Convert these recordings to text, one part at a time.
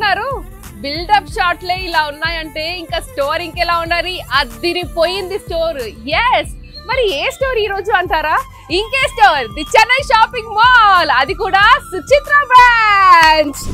అనుకుంటున్నారు? బిల్డప్ షాట్లే ఇలా ఉన్నాయంటే ఇంకా స్టోర్ ఇంకెలా ఉండాలి? అదిరిపోయింది స్టోర్. ఎస్, మరి ఏ స్టోర్ ఈ రోజు అంటారా? ఇంకే store, the Chennai shopping mall, అది కూడా సుచిత్ర బ్రాంచ్.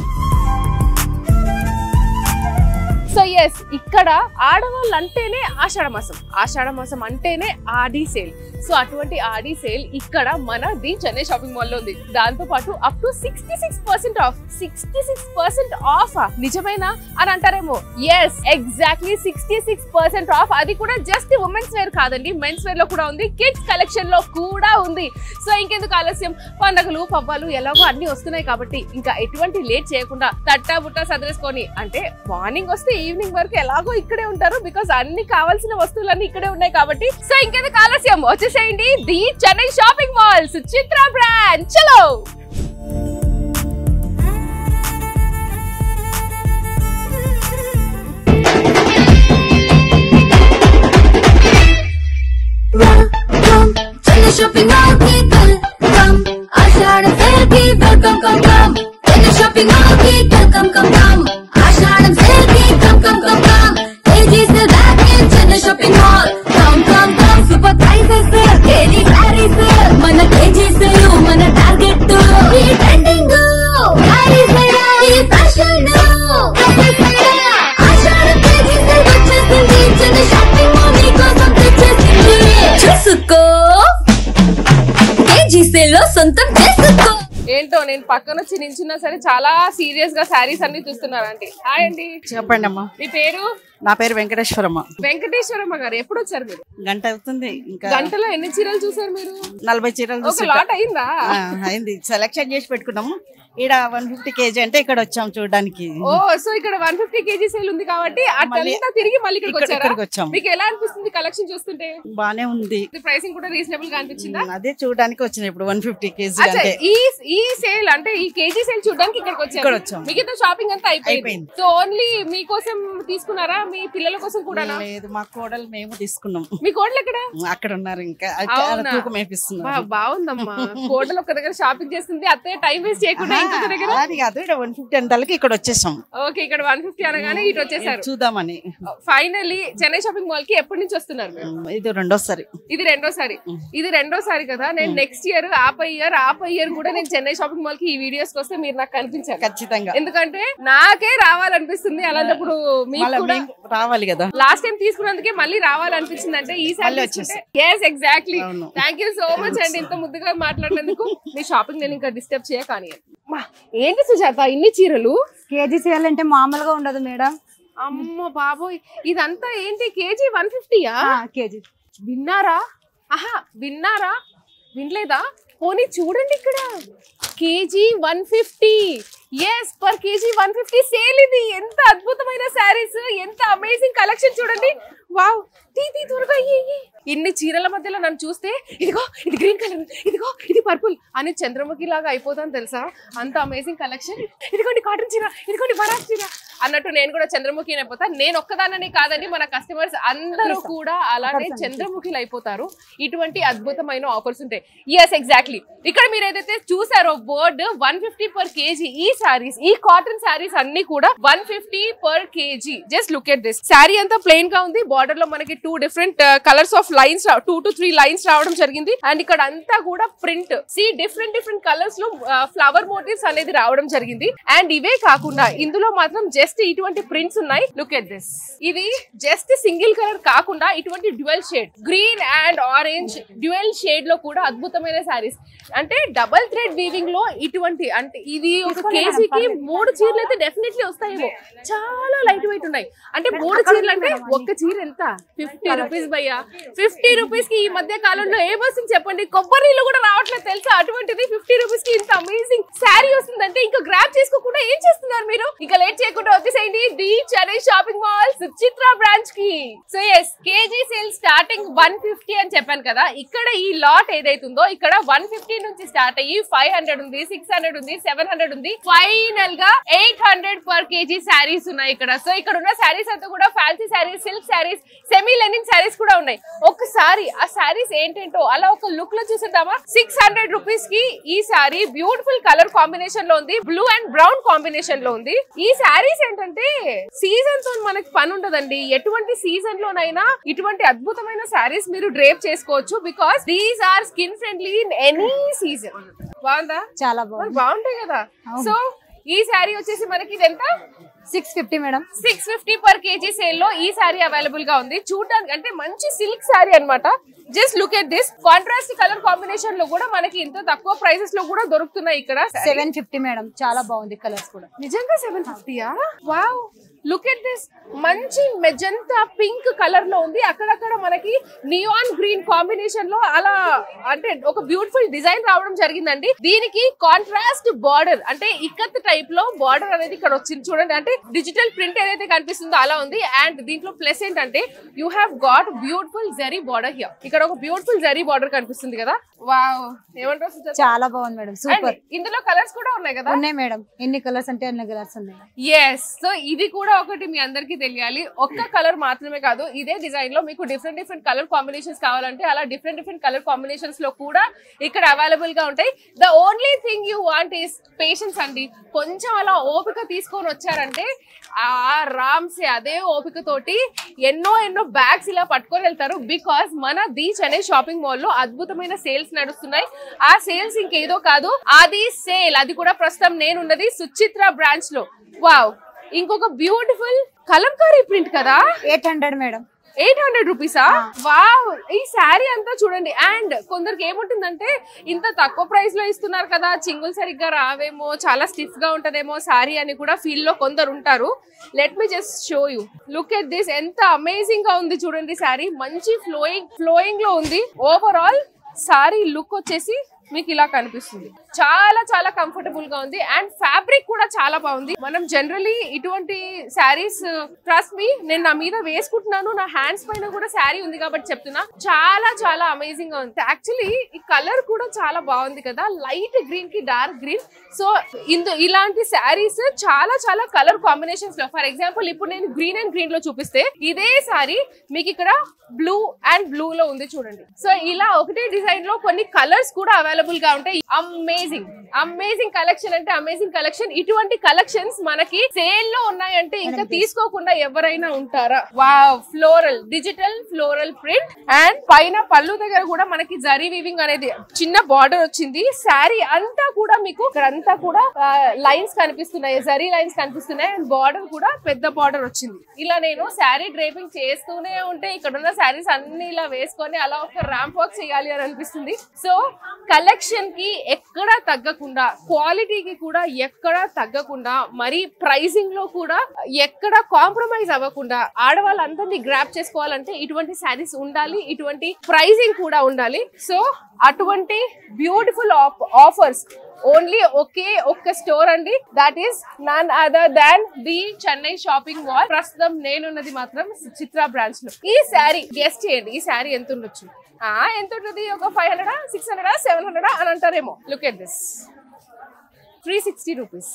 సో ఎస్, ఇక్కడ ఆడవాళ్ళు అంటేనే ఆషాఢ మాసం అంటేనే ఆడి సేల్. సో అటువంటి ఆడి సేల్ ఇక్కడ మన ది చెన్నై షాపింగ్ మాల్ లో ఉంది. దాంతో పాటు అప్ టు 66% ఆఫ్. 66% ఆఫ్ నిజమేనా అని అంటారేమో. Yes, exactly 66% off. అది కూడా జస్ట్ ఉమెన్స్ వేర్ కాదండి, మెన్స్ వేర్ లో కూడా ఉంది, కిడ్స్ కలెక్షన్ లో కూడా ఉంది. సో ఇంకెందుకు ఆలస్యం, పండగలు పబ్బాలు ఎలాగో అన్ని వస్తున్నాయి కాబట్టి ఇంకా ఎటువంటి లేట్ చేయకుండా తట్టా బుట్టా సదరేసుకొని, అంటే మార్నింగ్ వస్తే ఈవినింగ్ వరకు ఎలాగో ఇక్కడే ఉంటారు, బికాస్ అన్ని కావాల్సిన వస్తువులన్నీ ఇక్కడే ఉన్నాయి కాబట్టి. సో ఇంకెందుకు ఆలస్యం, వచ్చేసేయండి the Chennai shopping mall Suchitra branch. చలో. Shopping mall ki welcome, Ashada sale ki welcome, come. Chennai shopping mall ki welcome, come. Ashada sale ki welcome, come. KG sale back in Chennai shopping mall, come. Super prices sale, KG saree sale, mana KG sale, mana target to. We trending go, saree sale, we fashion no. Ashada KG sale vachesindi, Chennai shopping mall ni kosam techestundi. Chusko ఏంటో నేను పక్కన వచ్చి నించున్నా సరే చాలా serious గా శారీస్ అన్ని చూస్తున్నారు. అంటే హాయ్ అండి, చెప్పండి అమ్మా. మీ పేరు? నా పేరు వెంకటేశ్వరమ్మ. వెంకటేశ్వరమ్మ గారు, ఎప్పుడు వచ్చారు మీరు? గంట అవుతుంది. ఇంకా గంటలో ఎన్ని చీరలు చూసారు మీరు? 40 చీరలు. ఒక లాట్ అయిందా? అయింది, సెలెక్షన్ చేసి పెట్టుకున్నాము. ఈడ 150 kg అంటే ఇక్కడ వచ్చాం చూడడానికి. ఓ, సో ఇక్కడ 150 kg సేల్ ఉంది కాబట్టి అట్లంతా తిరిగి మళ్ళీ ఇక్కడికి వచ్చాం. మీకు ఎలా అనిపిస్తుంది కలెక్షన్ చూస్తుంటే? బానే ఉంది, ప్రైసింగ్ కూడా రీజనబుల్ గా అనిపించిందా? అదే చూడడానికి వచ్చిన ఇప్పుడు 150 kg అంటే ఈ సేల్ అంటే ఈ కేజీ సేల్ చూడడానికి ఇక్కడికి వచ్చాం. మిగతా షాపింగ్ అంతా అయిపోయింది. సో ఓన్లీ మీకోసం తీసుకున్నారా, మీ పిల్లల కోసం కూడా? లేదు, మా కోడలు మేము తీసుకున్నాం. మీ కోడలు ఎక్కడ? అక్కడ ఉన్నారు, ఇంకా తూకం వేపిస్తున్నారు. బాగుందమ్మా, కోడలు ఒక దగ్గర షాపింగ్ చేస్తుంది, అత్తయ్య టైం వేస్ట్ చేయకుండా ఇంకొక దగ్గర. అది కాదు, ఇక్కడ 150 అంతలకి ఇక్కడ వచ్చేసాం. ఓకే, ఇక్కడ 150 అనగానే ఇటు వచ్చేసారు చూద్దామని. ఫైనల్లీ చెన్నై షాపింగ్ మాల్ కి ఎప్పటి నుంచి వస్తున్నారు? ఇది రెండోసారి. ఇది రెండోసారి కదా. నేను నెక్స్ట్ ఇయర్ ఆపై ఇయర్ కూడా నేను చెన్నై షాపింగ్ మాల్ కి ఈ వీడియోస్ కి వస్తే మీరు నాకు కనిపించారు ఖచ్చితంగా. ఎందుకంటే నాకే రావాలనిపిస్తుంది, అలాంటప్పుడు మీకు కూడా రావాలి కదా. లాస్ట్ టైం తీసుకున్నందుకే మళ్ళీ రావాలనిపించింది. అంటే ఈసారి వచ్చేసి yes, exactly. Thank you so much అండి ఇంత ముద్దుగా మాట్లాడినందుకు. మీ షాపింగ్ నేను ఇంకా డిస్టర్బ్ చేయకాని. ఏంటి సుజాత ఇన్ని చీరలు? కేజీ చీరలు అంటే మామూలుగా ఉండదు మేడం. అమ్మ బాబోయ్, ఇదంతా ఏంటి? కేజీ 150యా? కేజీ విన్నారా? వినలేదా? పోనీ చూడండి, ఇక్కడ kg 150. Yes, per kg 150 sale. ఇది ఎంత అద్భుతమైన శారీస్, ఎంత అమేజింగ్ కలెక్షన్ చూడండి. వావ్, త్వరగా ఇన్ని చీరల మధ్యలో నన్ను చూస్తే ఇదిగో ఇది గ్రీన్ కలర్, ఇదిగో ఇది పర్పుల్ అని చంద్రముఖి లాగా అయిపోతాను తెలుసా, అంత అమేజింగ్ కలెక్షన్. ఇదిగోండి కాటన్ చీర, ఇదిగోండి బరాక్ చీర అన్నట్టు నేను కూడా చంద్రముఖి అయిపోతా. నేను ఒక్కదానని కాదండి, మన కస్టమర్స్ అందరూ కూడా అలానే చంద్రముఖిలు అయిపోతారు. ఇటువంటి అద్భుతమైన ఆఫర్స్ ఉంటాయి. Yes, exactly. ఇక్కడ మీరు ఏదైతే చూసారో బోర్డ్ 150 per kg, ఈ సారీస్, ఈ కాటన్ సారీస్ అన్ని కూడా 150 per kg. Just look at this. Sari అంతా ప్లెయిన్ గా ఉంది, బార్డర్ లో మనకి 2 different colours of lines, 2 to 3 lines రావడం జరిగింది. అండ్ ఇక్కడ అంతా కూడా ప్రింట్, డిఫరెంట్ కలర్స్ లో ఫ్లవర్ మోటివ్స్ అనేది రావడం జరిగింది. అండ్ ఇవే కాకుండా ఇందులో మాత్రం జస్ట్ ఇటువంటి ప్రింట్స్ ఉన్నాయి. Look at this. ఇది జస్ట్ సింగిల్ కలర్ కాకుండా ఇటువంటి dual shade, green and orange dual shade లో కూడా అద్భుతమైన శారీస్. అంటే డబల్ థ్రెడ్ వీవింగ్ లో ఇటువంటి, అంటే ఇది ఒక కేజీకి 3 చీరలు అయితే డెఫినెట్లీ వస్తాయేమో. చాలా లైట్ వెయిట్ ఉన్నాయి. అంటే 3 చీరలు అంటే ఒక్క చీర ఎంత? 50 రూపీస్ భయ్యా. 50 రూపీస్ కి ఈ మధ్య కాలంలో ఏ వస్తుంది చెప్పండి? కొబ్బరిలో కూడా రావట్లేదు తెలుసా. అటువంటిది 50 రూపీస్ కి ఇంత అమేజింగ్ శారీ వస్తుందంటే ఇంకా గ్రాబ్ చేసుకోకుండా ఏం చేస్తున్నారు మీరు? ఇంకా లేట్ చేయకుండా వచ్చేసేయండి the Chennai shopping mall Suchitra branch కి. So yes, KG sale starting 150 అని చెప్పాను కదా. ఇక్కడ ఈ లాట్ ఏదైతుందో ఇక్కడ 150 నుంచి స్టార్ట్ అయ్యి 500 ఉంది, 600 ఉంది, 700 ఉంది, ఫైనల్ గా 800 per kg శారీస్ ఉన్నాయి ఇక్కడ. సో ఇక్కడ ఉన్న శారీస్ అంతా కూడా fancy sarees, silk sarees, sarees, semi linen sarees కూడా ఉన్నాయి. ఒక్కసారి ఆ శారీస్ ఏంటంటో అలా ఒక లుక్ లో చూసేద్దామా. 600 రూపీస్ కి ఈ శారీ బ్యూటిఫుల్ కలర్ కాంబినేషన్ లో ఉంది, బ్లూ అండ్ బ్రౌన్ కాంబినేషన్ లో ఉంది. ఈ శారీస్ ఏంటంటే సీజన్ తో మనకి పని ఉండదండి. ఎటువంటి సీజన్ లోనైనా ఇటువంటి అద్భుతమైన శారీస్ మీరు డ్రేప్ చేసుకోవచ్చు. Because these are skin friendly in any season. బాగుందా? చాలా బాగుంది, బాగుంటాయి కదా. సో ఈ శారీ వచ్చేసి మనకి ఇది ఎంత? 650 మేడం. 650 పర్ కేజీ సేల్ లో ఈ శారీ అవైలబుల్ గా ఉంది. చూడడానికి అంటే మంచి సిల్క్ శారీ అన్నమాట. Just look at this contrast colour combination లో కూడా మనకి ఇంత తక్కువ ప్రైసెస్ లో కూడా దొరుకుతున్నాయి ఇక్కడ. 750 మేడం. చాలా బాగుంది కలర్స్ కూడా. నిజంగా 750యా? Wow, look at this. మంచి మెజంతా పింక్ కలర్ లో ఉంది. అక్కడక్కడ మనకి నియాన్ గ్రీన్ కాంబినేషన్ లో అలా అంటే ఒక బ్యూటిఫుల్ డిజైన్ రావడం జరిగిందండి. దీనికి కాంట్రాస్ట్ బార్డర్ అంటే ఇక్కత్ టైప్ లో బార్డర్ అనేది ఇక్కడ వచ్చింది చూడండి. అంటే డిజిటల్ ప్రింట్ ఏదైతే కనిపిస్తుందో అలా ఉంది. అండ్ దీంట్లో ప్లస్ ఏంటంటే you have got beautiful zari border here. ఇక్కడ ఒక బ్యూటిఫుల్ జరీ బార్డర్ కనిపిస్తుంది కదా. వావ్, ఏమంటారు? చాలా బాగుంది మేడం, సూపర్. ఇందులో కలర్స్ కూడా ఉన్నాయి కదా? ఉన్నాయి మేడం, ఎన్ని కలర్స్ అంటే అన్ని కలర్స్ ఉన్నాయి. ఎస్, సో ఇది కూడా ఒకటి మీ అందరికి తెలియాలి. ఒక్క కలర్ మాత్రమే కాదు, ఇదే డిజైన్ లో మీకు డిఫరెంట్ డిఫరెంట్ కలర్ కాంబినేషన్స్ కావాలంటే అలా డిఫరెంట్ డిఫరెంట్ కలర్ కాంబినేషన్స్ లో కూడా ఇక్కడ అవైలబుల్ గా ఉంటాయి. The only thing you want is patience అండి. కొంచెం అలా ఓపిక తీసుకొని వచ్చారంటే ఆరామ్సే అదే ఓపిక తోటి ఎన్నో బ్యాగ్స్ ఇలా పట్టుకొని వెళ్తారు. బికాస్ మన బీచ్ అనే షాపింగ్ మాల్ లో అద్భుతమైన సేల్స్ నడుస్తున్నాయి. ఆ సేల్స్ ఇంకేదో కాదు, అది సేల్. అది కూడా ప్రస్తుతం నేనున్నది సుచిత్ర బ్రాంచ్ లో. వావ్, ఇంకొక బ్యూటిఫుల్ కలంకారీ ప్రింట్ కదా. 800 మేడం. 800 రూపీసా? వావ్, ఈ శారీ అంతా చూడండి. అండ్ కొందరికి ఏముంటుందంటే ఇంత తక్కువ ప్రైస్ లో ఇస్తున్నారు కదా, చింగులు సరిగ్గా రావేమో, చాలా స్టిఫ్ గా ఉంటదేమో శారీ అని కూడా ఫీల్ లో కొందరు ఉంటారు. Let me just show you. Look at this, ఎంత అమేజింగ్ గా ఉంది చూడండి శారీ. మంచి ఫ్లోయింగ్ లో ఉంది. ఓవరాల్ శారీ లుక్ వచ్చేసి మీకు ఇలా కనిపిస్తుంది. చాలా చాలా కంఫర్టబుల్ గా ఉంది. అండ్ ఫ్యాబ్రిక్ కూడా చాలా బాగుంది. మనం జనరలీ ఇటువంటి శారీస్, ట్రస్ట్ మీ, నేను నా మీద వేసుకుంటున్నాను, నా హ్యాండ్స్ పైన కూడా శారీ ఉంది కాబట్టి చెప్తున్నా, చాలా చాలా అమేజింగ్ గా ఉంది. యాక్చువల్లీ ఈ కలర్ కూడా చాలా బాగుంది కదా, లైట్ గ్రీన్ కి డార్క్ గ్రీన్. సో ఇలాంటి శారీస్ చాలా చాలా కలర్ కాంబినేషన్స్ లో, ఫర్ ఎగ్జాంపుల్ ఇప్పుడు నేను గ్రీన్ అండ్ గ్రీన్ లో చూపిస్తే ఇదే శారీ మీకు ఇక్కడ బ్లూ అండ్ బ్లూ లో ఉంది చూడండి. సో ఇలా ఒకటే డిజైన్ లో కొన్ని కలర్స్ కూడా అవైలబుల్ గా ఉంటాయి. అమేజింగ్ కలెక్షన్ అంటే అమేజింగ్ కలెక్షన్. ఇటువంటి కలెక్షన్స్ మనకి సేల్ లో ఉన్నాయంటే ఇంకా తీసుకోకుండా ఎవరైనా ఉంటారా? Wow, digital floral print. And పైన పళ్ళు దగ్గర కూడా మనకి జరీ వీవింగ్ అనేది చిన్న బార్డర్ వచ్చింది. శారీ అంతా కూడా మీకు ఇక్కడంతా కూడా లైన్స్ కనిపిస్తున్నాయి, జరీ లైన్స్ కనిపిస్తున్నాయి. అండ్ బార్డర్ కూడా పెద్ద బార్డర్ వచ్చింది. ఇలా నేను శారీ డ్రేపింగ్ చేస్తూనే ఉంటే ఇక్కడ ఉన్న శారీస్ అన్ని ఇలా వేసుకొని అలా ఒక ర్యాంప్ వాక్ చేయాలి అని అనిపిస్తుంది. సో కలెక్షన్ కి ఎక్కడా తగ్గకుండా, క్వాలిటీకి కూడా ఎక్కడా తగ్గకుండా, మరి ప్రైసింగ్ లో కూడా ఎక్కడా కాంప్రమైజ్ అవ్వకుండా ఆడవాళ్ళందరినీ గ్రాప్ చేసుకోవాలంటే ఇటువంటి శారీస్ ఉండాలి, ఇటువంటి ప్రైసింగ్ కూడా ఉండాలి. సో అటువంటి బ్యూటిఫుల్ ఆఫర్స్ ఓన్లీ ఒక్క స్టోర్ అండి. That is none other than the Chennai shopping mall. ప్రస్తుతం నేనున్నది మాత్రం చిత్ర బ్రాంచ్ లో. ఈ శారీ గెస్ట్ చేయండి, ఈ శారీ ఎంత ఉండొచ్చు? ఎంత ఉంటుంది? ఒక 500, 600, 700 అని అంటారేమో. Look at this, 360 rupees.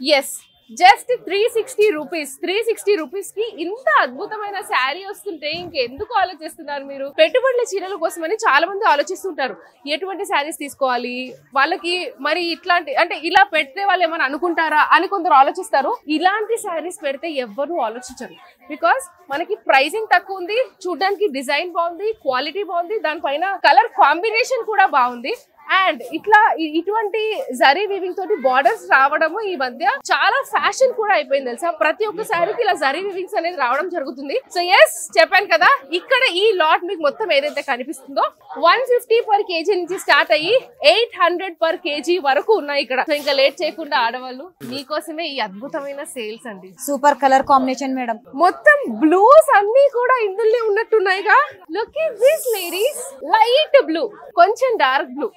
Yes, just 360 rupees. 360 rupees కి ఇంత అద్భుతమైన శారీ వస్తుంటే ఇంకెందుకు ఆలోచిస్తున్నారు మీరు? పెట్టుబడుల చీరల కోసమని చాలా మంది ఆలోచిస్తుంటారు, ఎటువంటి శారీస్ తీసుకోవాలి, వాళ్ళకి మరి ఇట్లాంటి అంటే ఇలా పెడితే వాళ్ళు ఏమైనా అనుకుంటారా అని కొందరు ఆలోచిస్తారు. ఇలాంటి శారీస్ పెడితే ఎవ్వరూ ఆలోచించరు. బికాస్ మనకి ప్రైసింగ్ తక్కువ ఉంది, చూడడానికి డిజైన్ బాగుంది, క్వాలిటీ బాగుంది, దానిపైన కలర్ కాంబినేషన్ కూడా బాగుంది. అండ్ ఇట్లా ఇటువంటి జరీ వీవింగ్ తోటి బార్డర్స్ రావడము ఈ మధ్య చాలా ఫ్యాషన్ కూడా అయిపోయింది తెలుసా. ప్రతి ఒక్క శారీకి ఇలా జరీ వీవింగ్స్ అనేది రావడం జరుగుతుంది. సో ఎస్, చెప్పాను కదా, ఇక్కడ ఈ లాట్ మీకు మొత్తం ఏదైతే కనిపిస్తుందో 150 పర్ కేజీ నుంచి స్టార్ట్ అయ్యి 800 పర్ కేజీ వరకు ఉన్నాయి ఇక్కడ. సో ఇంకా లేట్ చేయకుండా ఆడవాళ్ళు మీకోసమే ఈ అద్భుతమైన సేల్స్ అండి. Super colour combination madam. మొత్తం బ్లూస్ అన్ని కూడా ఇందులో ఉన్నట్టున్నాయిగా. Look at this ladies, light blue, కొంచెం డార్క్ బ్లూ,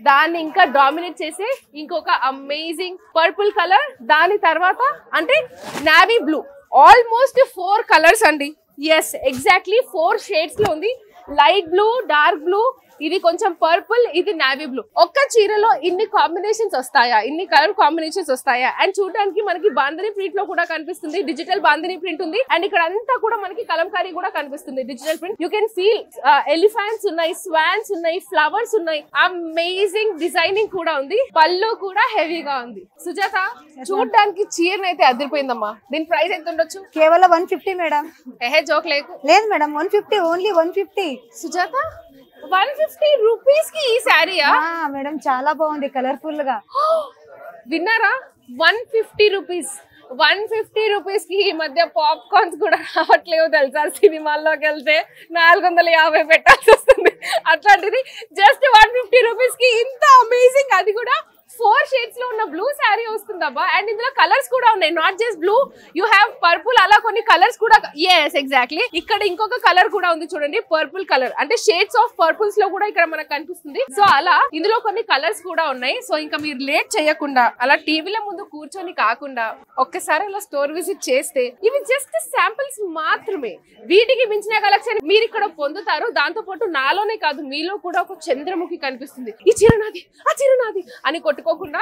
దాన్ని ఇంకా డామినేట్ చేసే ఇంకొక అమేజింగ్ పర్పుల్ కలర్, దాని తర్వాత అంటే నావీ బ్లూ. ఆల్మోస్ట్ 4 కలర్స్ అండి. ఎస్, ఎగ్జాక్ట్లీ 4 షేడ్స్ లో ఉంది. లైట్ బ్లూ, డార్క్ బ్లూ, ఇది కొంచెం పర్పుల్, ఇది నావీ బ్లూ. ఒక్క చీరలో ఇన్ని కాంబినేషన్స్ వస్తాయా, ఇన్ని కలర్ కాంబినేషన్స్ వస్తాయా? అండ్ చూడడానికి మనకి బాందిని ప్రింట్ లో కూడా కనిపిస్తుంది, డిజిటల్ బాందిని ప్రింట్ ఉంది. అండ్ ఇక్కడ అంతా కూడా మనకి కలంకారీ కూడా కనిపిస్తుంది, digital print. You can feel elephants ఉన్నాయి, స్వాన్స్ ఉన్నాయి, ఫ్లవర్స్ ఉన్నాయి. అమేజింగ్ డిజైనింగ్ కూడా ఉంది. పళ్ళు కూడా హెవీగా ఉంది. సుజాత, చూడడానికి చీరనైతే అదిరిపోయిందమ్మా. దీని ప్రైస్ ఎంత ఉండొచ్చు? కేవలం 150 మేడం. జోక్ లేదు మేడం, 150, ఓన్లీ 150. సుజాత, 150 రూపీస్ కి ఈ శారీయా? మేడం చాలా బాగుంది, కలర్ఫుల్ గా. విన్నారా? 150 రూపీస్. 150 రూపీస్ కి ఈ మధ్య పాప్కార్న్స్ కూడా రావట్లేవు తెలుసా? సినిమాల్లోకి వెళ్తే 450 పెట్టాల్సి వస్తుంది. అట్లాంటిది జస్ట్ 150 రూపీస్ కి ఇంత అమేజింగ్, అది కూడా 4 షేడ్స్ లో ఉన్న బ్లూ శారీ వస్తుందబ్బా. అండ్ ఇందులో కలర్స్ కూడా ఉన్నాయి, not just blue, you have purple, అలా కొన్ని కలర్స్ కూడా. Yes, exactly. ఇక్కడ ఇంకొక కలర్ కూడా ఉంది చూడండి, పర్పుల్ కలర్. అంటే షేడ్స్ ఆఫ్ పర్పుల్స్ లో కూడా ఇక్కడ మనకు కనిపిస్తుంది. సో అలా ఇందులో కొన్ని కలర్స్ కూడా ఉన్నాయి. సో ఇంకా మీరు లేట్ చేయకుండా అలా టీవీల ముందు కూర్చొని కాకుండా ఒక్కసారి అలా స్టోర్ విజిట్ చేస్తే, ఇవి జస్ట్ శాంపిల్స్ మాత్రమే. వీటికి మించిన కలెక్షన్ మీరు ఇక్కడ పొందుతారు. దాంతో పాటు నాలోనే కాదు, మీలో కూడా ఒక చంద్రముఖి కనిపిస్తుంది. ఈ చీర నాది, ఆ చీర నాది అని కొట్టుకోకుండా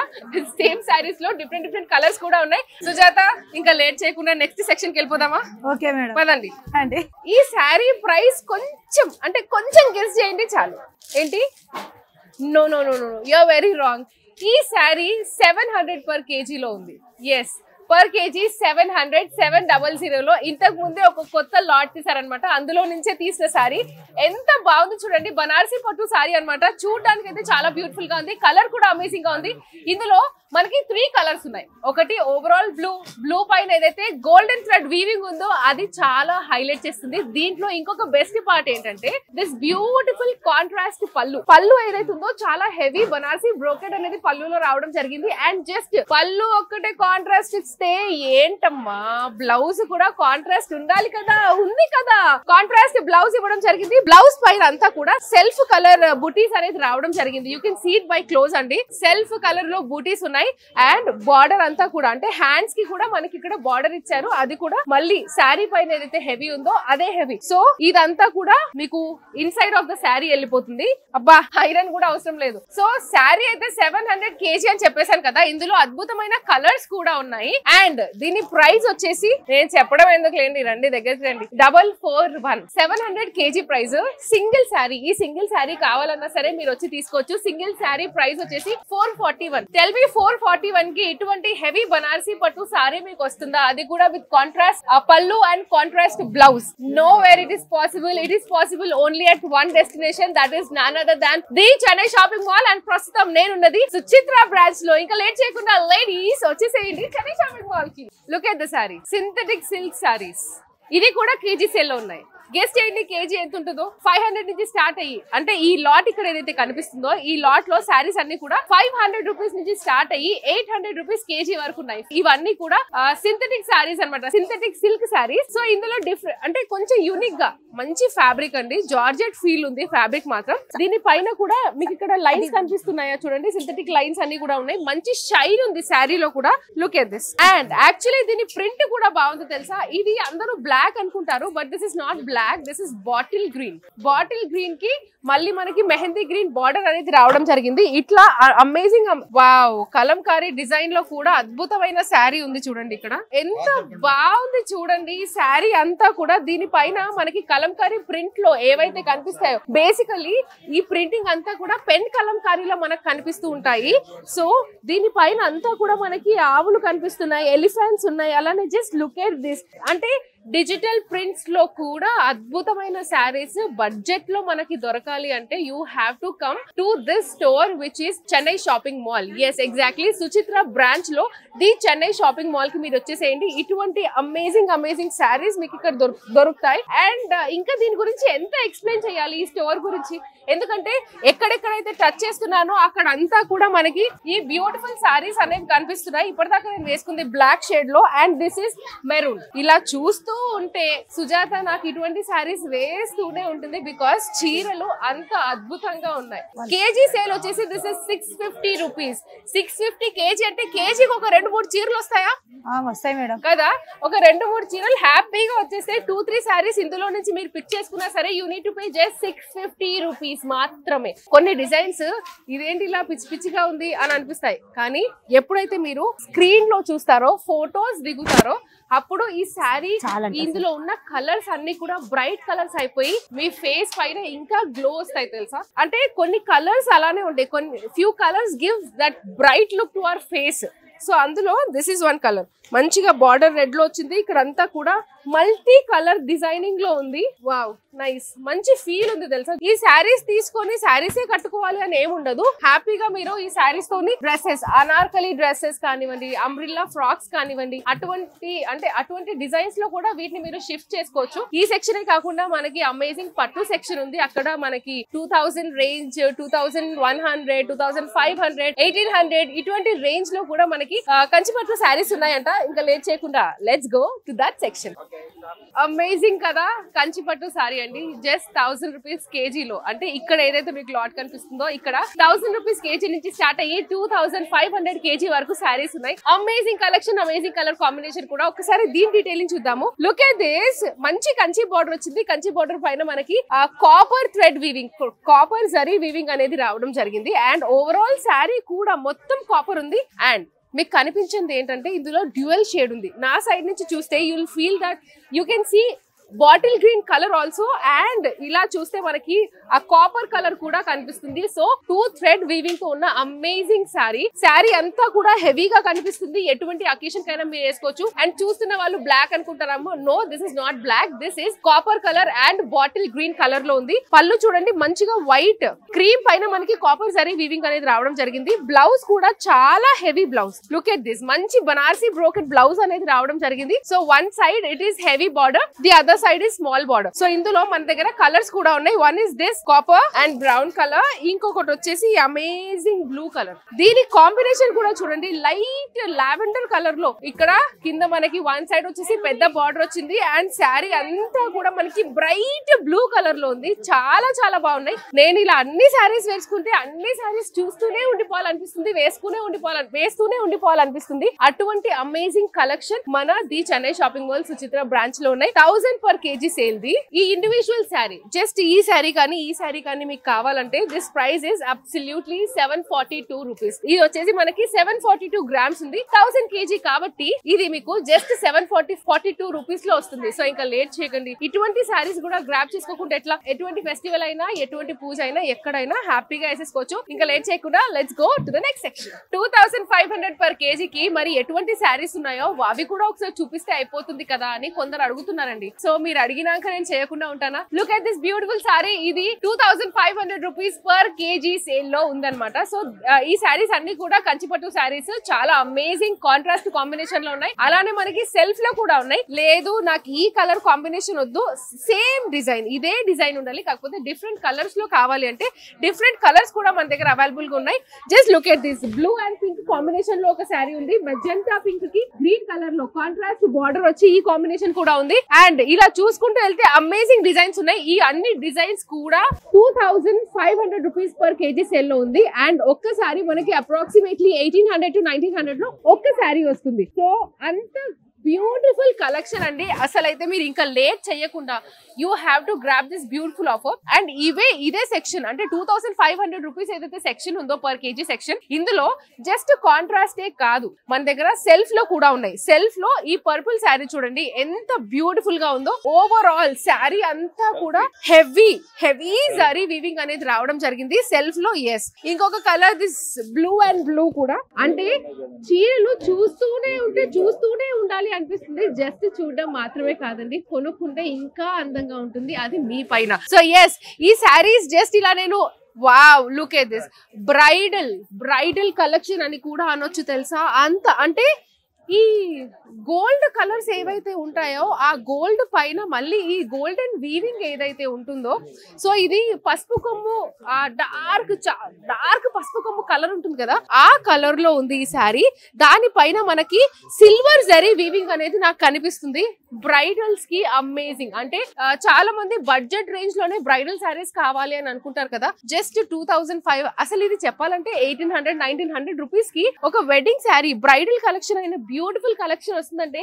సేమ్ సారీస్ లో డిఫరెంట్ డిఫరెంట్ కలర్స్ కూడా ఉన్నాయి. సుజాత, ఇంకా లేట్ చేయకుండా నెక్స్ట్ సెక్షన్ కి వెళ్ళిపోదామా? ఓకే మేడం, పదండి. అండి. ఈ శారీ ప్రైస్ కొంచెం గెస్ చేయండి చాలు. ఏంటి? No no no no, you are very wrong. ఈ శారీ 700 per kg లో ఉంది. ఎస్, పర్ కేజీ 700, 700 లో. ఇంతకు ముందే ఒక కొత్త లాట్ తీసారనమాట, అందులో నుంచే తీసిన శారీ. ఎంత బాగుంది చూడండి, బనారసి పట్టు శారీ అనమాట. చూడడానికి అయితే చాలా బ్యూటిఫుల్ గా ఉంది, కలర్ కూడా అమేజింగ్ గా ఉంది. ఇందులో మనకి 3 కలర్స్ ఉన్నాయి. ఒకటి ఓవరాల్ బ్లూ పైన ఏదైతే గోల్డెన్ థ్రెడ్ వీవింగ్ ఉందో అది చాలా హైలైట్ చేస్తుంది. దీంట్లో ఇంకొక బెస్ట్ పార్ట్ ఏంటంటే దిస్ బ్యూటిఫుల్ కాంట్రాస్ట్ పళ్ళు ఏదైతే ఉందో చాలా హెవీ బనారసి బ్రోకెట్ అనేది పళ్ళులో రావడం జరిగింది. అండ్ జస్ట్ పళ్ళు ఒక్కటే కాంట్రాస్ట్ ఇస్తే ఏంటమ్మా, బ్లౌజ్ కూడా కాంట్రాస్ట్ ఉండాలి కదా, ఉంది కదా. కాంట్రాస్ట్ బ్లౌజ్ ఇవ్వడం జరిగింది. బ్లౌజ్ పైన అంతా కూడా సెల్ఫ్ కలర్ బూటీస్ అనేది రావడం జరిగింది. You can see it by close అండి. సెల్ఫ్ కలర్ లో బూటీస్ ఉన్నాయి. అండ్ బార్డర్ అంతా కూడా, అంటే హ్యాండ్స్ కి కూడా మనకి ఇక్కడ బార్డర్ ఇచ్చారు. అది కూడా మళ్ళీ శారీ పైన ఏదైతే హెవీ ఉందో అదే హెవీ. సో ఇదంతా కూడా మీకు ఇన్సైడ్ ఆఫ్ ద శారీ వెళ్ళిపోతుంది. అబ్బా, ఐరన్ కూడా అవసరం లేదు. సో శారీ అయితే 700 kg అని చెప్పేశాను కదా. ఇందులో అద్భుతమైన కలర్స్ కూడా ఉన్నాయి. అండ్ దీని ప్రైస్ వచ్చేసి నేను చెప్పడం ఎందుకు లేండి, రండి దగ్గరికి రండి. 441, 700 kg ప్రైస్. సింగిల్ శారీ, ఈ సింగిల్ శారీ కావాలన్నా సరే మీరు వచ్చి తీసుకోవచ్చు. సింగిల్ శారీ ప్రైస్ వచ్చేసి 441. టెల్ మీ 441 కి ఇటువంటి హెవీ బనారసి పట్టు సారీ మీకు వస్తుందా? అది కూడా with contrast pallu and contrast blouse. Nowhere it is possible. It is possible only at one destination, that is none other than the Chennai shopping mall. And ప్రస్తుతం నేనున్నది సుచిత్ర బ్రాంచ్ లో. ఇంకా లేట్ చేయకుండా లేడీస్ వచ్చేసేయండి చెన్నై షాపింగ్ మాల్ కి. Look at the sorry, synthetic silk saris. ఇది కూడా KG sale లో ఉన్నాయి. గెస్ట్ చేయండి కేజీ ఎంత ఉంటుందో. 500 నుంచి స్టార్ట్ అయ్యి, అంటే ఈ లాట్ ఇక్కడ ఏదైతే కనిపిస్తుందో ఈ లాట్ లో శారీస్ అన్ని కూడా 500 రూపీస్ నుంచి స్టార్ట్ అయ్యి 800 రూపీస్ కేజీ వరకు ఉన్నాయి. ఇవన్నీ కూడా సింథటిక్ శారీస్ అనమాట, సింథటిక్ సిల్క్ శారీస్. సో ఇందులో డిఫరెంట్, అంటే కొంచెం యూనిక్ గా మంచి ఫ్యాబ్రిక్ అండి, జార్జెట్ ఫీల్ ఉంది ఫ్యాబ్రిక్ మాత్రం. దీని పైన కూడా మీకు ఇక్కడ లైన్స్ కనిపిస్తున్నాయా చూడండి, సింథటిక్ లైన్స్ అన్ని కూడా ఉన్నాయి. మంచి షైన్ ఉంది శారీలో కూడా. Look at this. And actually దీని ప్రింట్ కూడా బాగుంది తెలుసా. ఇది అందరూ బ్లాక్ అనుకుంటారు, but this is not black, this is bottle green. Bottle green కి మళ్ళీ మనకి మెహందీ గ్రీన్ బార్డర్ అనేది రావడం జరిగింది. ఇట్లా అమేజింగ్, వావ్, కలంకారీ డిజైన్ లో కూడా అద్భుతమైన శారీ ఉంది చూడండి. ఇక్కడ ఎంత బాగుంది చూడండి ఈ శారీ అంతా కూడా. దీనిపైన మనకి కలంకారీ ప్రింట్ లో ఏవైతే కనిపిస్తాయో, బేసికలీ ఈ ప్రింటింగ్ అంతా కూడా పెన్ కలంకారీలో మనకు కనిపిస్తూ ఉంటాయి. సో దీనిపైన అంతా కూడా మనకి ఆవులు కనిపిస్తున్నాయి, ఎలిఫెంట్స్ ఉన్నాయి. అలానే జస్ట్ లుక్ ఎట్ దిస్. అంటే డిజిటల్ ప్రింట్స్ లో కూడా అద్భుతమైన శారీస్ బడ్జెట్ లో మనకి దొరకాలి అంటే you have to come to this store which is Chennai shopping mall. Yes, exactly Suchitra branch లో ది చెన్నై షాపింగ్ మాల్ కి మీరు వచ్చేసేయండి. ఇటువంటి అమేజింగ్ శారీస్ మీకు ఇక్కడ దొరుకుతాయి. అండ్ ఇంకా దీని గురించి ఎంత ఎక్స్ప్లెయిన్ చేయాలి ఈ స్టోర్ గురించి, ఎందుకంటే ఎక్కడెక్కడైతే టచ్ చేస్తున్నానో అక్కడ అంతా కూడా మనకి ఈ బ్యూటిఫుల్ శారీస్ అనేవి కనిపిస్తున్నాయి. ఇప్పటిదాకా నేను వేసుకుంది బ్లాక్ షేడ్ లో, అండ్ దిస్ ఇస్ మెరూన్. ఇలా చూస్తూ ఉంటే సుజాత నాకు ఇటువంటి శారీస్ వేస్తూనే ఉంటుంది బికాస్ చీరలు అంత అద్భుతంగా ఉన్నాయి. కేజీ సేల్ వచ్చేసి దిస్ ఇస్ 650 రూపీస్. 650 కేజీ అంటే కేజీకి ఒక 2-3 చీరలు వస్తాయా? వస్తాయి మేడం కదా, ఒక 2-3 చీరలు హ్యాపీగా వచ్చేస్తే 2-3 శారీస్ ఇందులో నుంచి మీరు పిక్ చేసుకున్నా సరే you need to pay just 650 rupees మాత్రమే. కొన్ని డిజైన్స్ ఇదేంటి ఇలా పిచ్చి పిచ్చిగా ఉంది అని అనిపిస్తాయి, కానీ ఎప్పుడైతే మీరు స్క్రీన్ లో చూస్తారో ఫోటోస్ దిగుతారో అప్పుడు ఈ శారీ ఇందులో ఉన్న కలర్స్ అన్ని కూడా బ్రైట్ కలర్స్ అయిపోయి మీ ఫేస్ పైన ఇంకా గ్లో వస్తాయి తెలుసా. అంటే కొన్ని కలర్స్ అలానే ఉంటాయి, కొన్ని few colours give that bright look to our face. So అందులో దిస్ ఈస్ వన్ కలర్, మంచిగా బార్డర్ రెడ్ లో వచ్చింది, ఇక్కడ అంతా కూడా మల్టీ కలర్ డిజైనింగ్ లో ఉంది. వావ్ నైస్, మంచి ఫీల్ ఉంది తెలుసా. ఈ శారీస్ తీసుకొని శారీసే కట్టుకోవాలి అని ఏముండదు, హ్యాపీగా మీరు ఈ శారీస్ తోని డ్రెస్సెస్, అనార్కలి డ్రెస్సెస్ కానివ్వండి, అంబ్రిల్లా ఫ్రాక్స్ కానివ్వండి, అటువంటి డిజైన్స్ లో కూడా వీటిని మీరు షిఫ్ట్ చేసుకోవచ్చు. ఈ సెక్షన్ కాకుండా మనకి అమేజింగ్ పట్టు సెక్షన్ ఉంది, అక్కడ మనకి 2000 రేంజ్, 2100, 2500, 1800 ఇటువంటి రేంజ్ లో కూడా మనకి కంచిపట్టు శారీస్ ఉన్నాయంట. ఇంకా లేట్ చేయకుండా let's go to that section. Amazing కదా, కంచిపట్టు సారీ అండి, జస్ట్ 1000 రూపీస్ కేజీలో. అంటే ఇక్కడ ఏదైతే మీకు లాట్ కనిపిస్తుందో ఇక్కడ 1000 రూపీస్ కేజీ నుంచి స్టార్ట్ అయ్యి 2500 కేజీ వరకు శారీస్ ఉన్నాయి. Amazing collection, amazing colour combination కూడా. ఒకసారి దీని డీటెయిలింగ్ చూద్దాము. లుక్ ఎట్ దిస్, మంచి కంచి బార్డర్ వచ్చింది. కంచి బార్డర్ పైన మనకి copper thread weaving, copper zari weaving అనేది రావడం జరిగింది. అండ్ ఓవరాల్ శారీ కూడా మొత్తం కాపర్ ఉంది. అండ్ మీకు కనిపించింది ఏంటంటే ఇందులో డ్యూయల్ షేడ్ ఉంది. నా సైడ్ నుంచి చూస్తే you will feel that you can see bottle green colour also, and ఇలా చూస్తే మనకి ఆ కాపర్ కలర్ కూడా కనిపిస్తుంది. సో 2 థ్రెడ్ వీవింగ్ తో ఉన్న అమేజింగ్ శారీ అంతా కూడా హెవీగా కనిపిస్తుంది. ఎటువంటి అకేషన్ కైనా మీరు వేసుకోవచ్చు. అండ్ చూస్తున్న వాళ్ళు బ్లాక్ అనుకుంటారమ్మో, no this is not black, this is copper colour and bottle green colour లో ఉంది. పళ్ళు చూడండి, మంచిగా వైట్ క్రీమ్ పైన మనకి కాపర్ జరీ వీవింగ్ అనేది రావడం జరిగింది. బ్లౌజ్ కూడా చాలా heavy blouse. Look at this, మంచి బనారసి బ్రోకెట్ బ్లౌజ్ అనేది రావడం జరిగింది. So one side it is heavy border, the other side is small border. So ఇందులో మన దగ్గర కలర్స్ కూడా ఉన్నాయి. One is this copper and brown colour, ఇంకొకటి వచ్చేసి అమేజింగ్ బ్లూ కలర్. దీని కాంబినేషన్ కూడా చూడండి, లైట్ లావెండర్ కలర్ లో ఇక్కడ కింద మనకి వన్ సైడ్ వచ్చేసి పెద్ద బార్డర్ వచ్చింది. అండ్ శారీ అంతా కూడా మనకి బ్రైట్ బ్లూ కలర్ లో ఉంది. చాలా చాలా బాగున్నాయి. నేను ఇలా అన్ని శారీస్ వేసుకుంటే అన్ని శారీస్ చూస్తూనే ఉండిపోవాలనిపిస్తుంది, వేస్తూనే ఉండిపోవాలనిపిస్తుంది. అటువంటి అమేజింగ్ కలెక్షన్ మన the Chennai shopping mall Suchitra branch లో ఉన్నాయి. 1000 per kg సేల్ ది. ఈ ఇండివిజువల్ శారీ, జస్ట్ ఈ శారీ కానీ మీకు కావాలంటే this price is absolutely 742 rupees. ఇది వచ్చేసి మనకి 742 గ్రామ్స్ ఉంది. 1000 kg కాబట్టి ఇది మీకు జస్ట్ 742 రూపీస్ లో వస్తుంది. సో ఇంకా లేట్ చేయకండి, ఇటువంటి శారీస్ కూడా గ్రాప్ చేసుకోకుండా ఎట్లా, ఎటువంటి ఫెస్టివల్ అయినా, ఎటువంటి పూజ అయినా, ఎక్కడైనా హ్యాపీగా వేసేసుకోవచ్చు. ఇంకా లేట్ చేయకుండా let's go to the next section. 2500 per kg కి మరి ఎటువంటి శారీస్ ఉన్నాయో అవి కూడా ఒకసారి చూపిస్తే అయిపోతుంది కదా అని కొందరు అడుగుతున్నారండి. సో మీరు అడిగినాక నేను చేయకుండా ఉంటానా? Look at this beautiful sorry. ఇది 2500 రూపీస్ పర్ కేజీ సేల్ లో ఉందన్నమాట. సో ఈ శారీస్ అన్ని కూడా కంచిపట్టు శారీస్, చాలా అమేజింగ్ కాంట్రాస్ట్ కాంబినేషన్ లో ఉన్నాయి. అలానే మనకి సెల్ఫ్ లో కూడా ఉన్నాయి. లేదు నాకు ఈ కలర్ కాంబినేషన్ వద్దు, సేమ్ డిజైన్, ఇదే డిజైన్ ఉండాలి, కాకపోతే డిఫరెంట్ కలర్స్ లో కావాలి అంటే డిఫరెంట్ కలర్స్ కూడా మన దగ్గర అవైలబుల్ గా ఉన్నాయి. Just look at this, blue and pink combination లో ఒక శారీ ఉంది. మెజెంటా పింక్ కి గ్రీన్ కలర్ లో కాంట్రాస్ట్ బార్డర్ వచ్చి ఈ కాంబినేషన్ కూడా ఉంది. అండ్ ఇలా చూసుకుంటూ వెళ్తే అమేజింగ్ డిజైన్స్ ఉన్నాయి. ఈ అన్ని డిజైన్స్ కూడా 2500 రూపీస్ పర్ కేజీ సేల్ లో ఉంది. అండ్ ఒక్కసారి మనకి అప్రాక్సిమేట్లీ 1800 to 1900 లో ఒక్క శారీ వస్తుంది. సో అంత బ్యూటిఫుల్ కలెక్షన్ అండి. అసలైతే మీరు ఇంకా లేట్ చేయకుండా you have to grab this beautiful offer. And ఇదే సెక్షన్ అంటే 2500 రూపీస్ ఏదైతే సెక్షన్ ఉందో పర్ కేజీ సెక్షన్, ఇందులో జస్ట్ కాంట్రాస్టే కాదు, మన దగ్గర సెల్ఫ్ లో కూడా ఉన్నాయి. సెల్ఫ్ లో ఈ పర్పుల్ శారీ చూడండి ఎంత బ్యూటిఫుల్ గా ఉందో. ఓవరాల్ శారీ అంతా కూడా హెవీ జరీ వీవింగ్ అనేది రావడం జరిగింది సెల్ఫ్ లో. ఎస్, ఇంకొక colour this blue and blue కూడా. అంటే చీరలు చూస్తూనే ఉండాలి అనిపిస్తుంది. జస్ట్ చూడడం మాత్రమే కాదండి, కొనుక్కుంటే ఇంకా అందంగా ఉంటుంది, అది మీ పైన. సో ఎస్, ఈ శారీస్ జస్ట్ ఇలా నేను wow look at this bridal collection అని కూడా అనొచ్చు తెలుసా. అంత అంటే ఈ గోల్డ్ కలర్స్ ఏవైతే ఉంటాయో ఆ గోల్డ్ పైన మళ్ళీ ఈ గోల్డెన్ వీవింగ్ ఏదైతే ఉంటుందో, సో ఇది పసుపు కొమ్ము డార్క్ పసుపు కొమ్ము కలర్ ఉంటుంది కదా, ఆ కలర్ లో ఉంది ఈ శారీ. దానిపైన మనకి సిల్వర్ జరీ వీవింగ్ అనేది నాకు కనిపిస్తుంది. బ్రైడల్స్ కి అమేజింగ్. అంటే చాలా మంది బడ్జెట్ రేంజ్ లోనే బ్రైడల్ శారీస్ కావాలి అని అనుకుంటారు కదా. జస్ట్ 2005, అసలు ఇది చెప్పాలంటే 1800-1900 రూపీస్ కి ఒక వెడ్డింగ్ శారీ బ్రైడల్ కలెక్షన్ అయిన బ్యూటిఫుల్ కలెక్షన్ వస్తుందంటే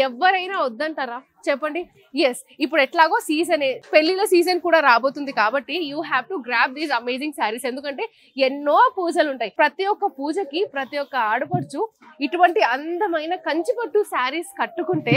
ఎవరైనా వద్దంటారా చెప్పండి? ఎస్, ఇప్పుడు ఎట్లాగో సీజన్, పెళ్లిలో సీజన్ కూడా రాబోతుంది కాబట్టి you have to grab these amazing saris. ఎందుకంటే ఎన్నో పూజలు ఉంటాయి. ప్రతి ఒక్క పూజకి ప్రతి ఒక్క ఆడపడుచు ఇటువంటి అందమైన కంచిపట్టు శారీస్ కట్టుకుంటే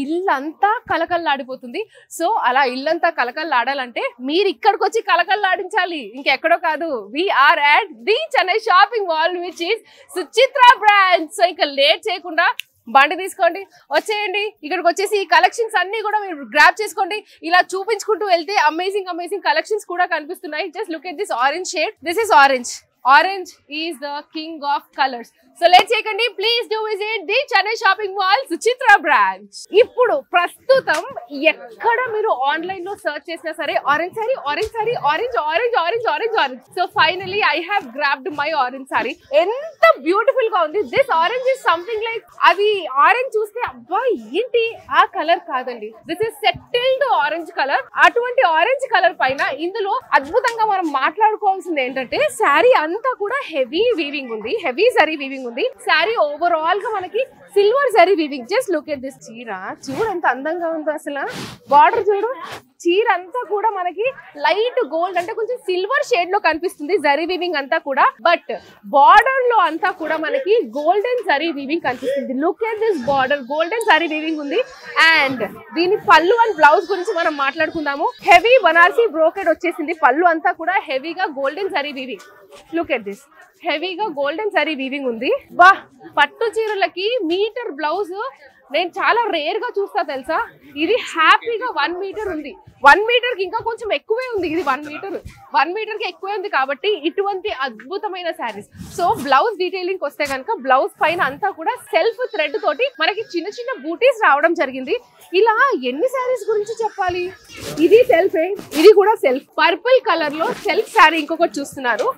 ఇల్లంతా కలకల్లాడిపోతుంది. సో అలా ఇల్లంతా కలకల్లాడాలంటే మీరు ఇక్కడికి వచ్చి కలకల్లాడించాలి, ఇంకెక్కడో కాదు. We are at the Chennai shopping mall which is Suchitra brand. So ఇక లేట్ చేయకుండా బండి తీసుకోండి, వచ్చేయండి. ఇక్కడికి వచ్చేసి ఈ కలెక్షన్స్ అన్ని కూడా మీరు గ్రాబ్ చేసుకోండి. ఇలా చూపించుకుంటూ వెళ్తే అమేజింగ్ కలెక్షన్స్ కూడా కనిపిస్తున్నాయి. Just look at this orange shade. This is orange. Orange is the king of colors. So let's checkandi, please do visit the Chennai Shopping Mall Suchitra branch. ఇప్పుడు ప్రస్తుతం ఎక్కడ మీరు ఆన్లైన్ లో సర్చ్ చేసినా సరే orange sorry, orange sorry, orange orange orange orange orange. So finally I have grabbed my orange sorry. ఎంత beautiful గా ఉంది. This orange is something like, అది ఆరెంజ్ చూస్తే అబ్బా ఏంటి ఆ కలర్ కాదండి, this is settled orange colour. అటువంటి ఆరెంజ్ కలర్ పైన ఇందులో అద్భుతంగా మనం మాట్లాడుకోవాల్సింది ఏంటంటే శారీ అంతా కూడా హెవీ వీవింగ్ ఉంది, హెవీ జరీ వీవింగ్ ఉంది. శారీ ఓవరాల్ గా మనకి silver zari weaving. Just look at this. చీర చూడు ఎంత అందంగా ఉందో అసలు. బార్డర్ చూడు, చీర అంతా కూడా మనకి లైట్ గోల్డ్ అంటే కొంచెం సిల్వర్ షేడ్ లో కనిపిస్తుంది జరీ వీవింగ్ అంతా కూడా. బట్ బార్డర్ లో అంతా కూడా మనకి గోల్డెన్ జరీ వీవింగ్ కనిపిస్తుంది. Look at this border, golden zari weaving ఉంది. అండ్ దీని పళ్ళు అండ్ బ్లౌజ్ గురించి మనం మాట్లాడుకుందాము. హెవీ బనారసి బ్రోకెడ్ వచ్చేసింది. పళ్ళు అంతా కూడా హెవీగా golden zari weaving. Look at this, హెవీగా గోల్డెన్ జరీ వీవింగ్ ఉంది. బా, పట్టు చీరలకి మీటర్ బ్లౌజ్ నేను చాలా రేర్ గా చూస్తా తెలుసా. ఇది హ్యాపీగా 1 మీటర్ ఉంది. 1 మీటర్ కి ఇంకా కొంచెం ఎక్కువే ఉంది. ఇది 1 మీటర్ కి ఎక్కువే ఉంది కాబట్టి ఇటువంటి అద్భుతమైన శారీస్. సో బ్లౌజ్ డీటెయిలింగ్ వస్తే కనుక బ్లౌజ్ పైన అంతా కూడా సెల్ఫ్ థ్రెడ్ తోటి మనకి చిన్న చిన్న బూటీస్ రావడం జరిగింది. ఇలా ఎన్ని శారీస్ గురించి చెప్పాలి. ఇది సెల్ఫే, ఇది కూడా సెల్ఫ్. పర్పుల్ కలర్ లో సెల్ఫ్ శారీ ఇంకొకటి చూస్తున్నారు.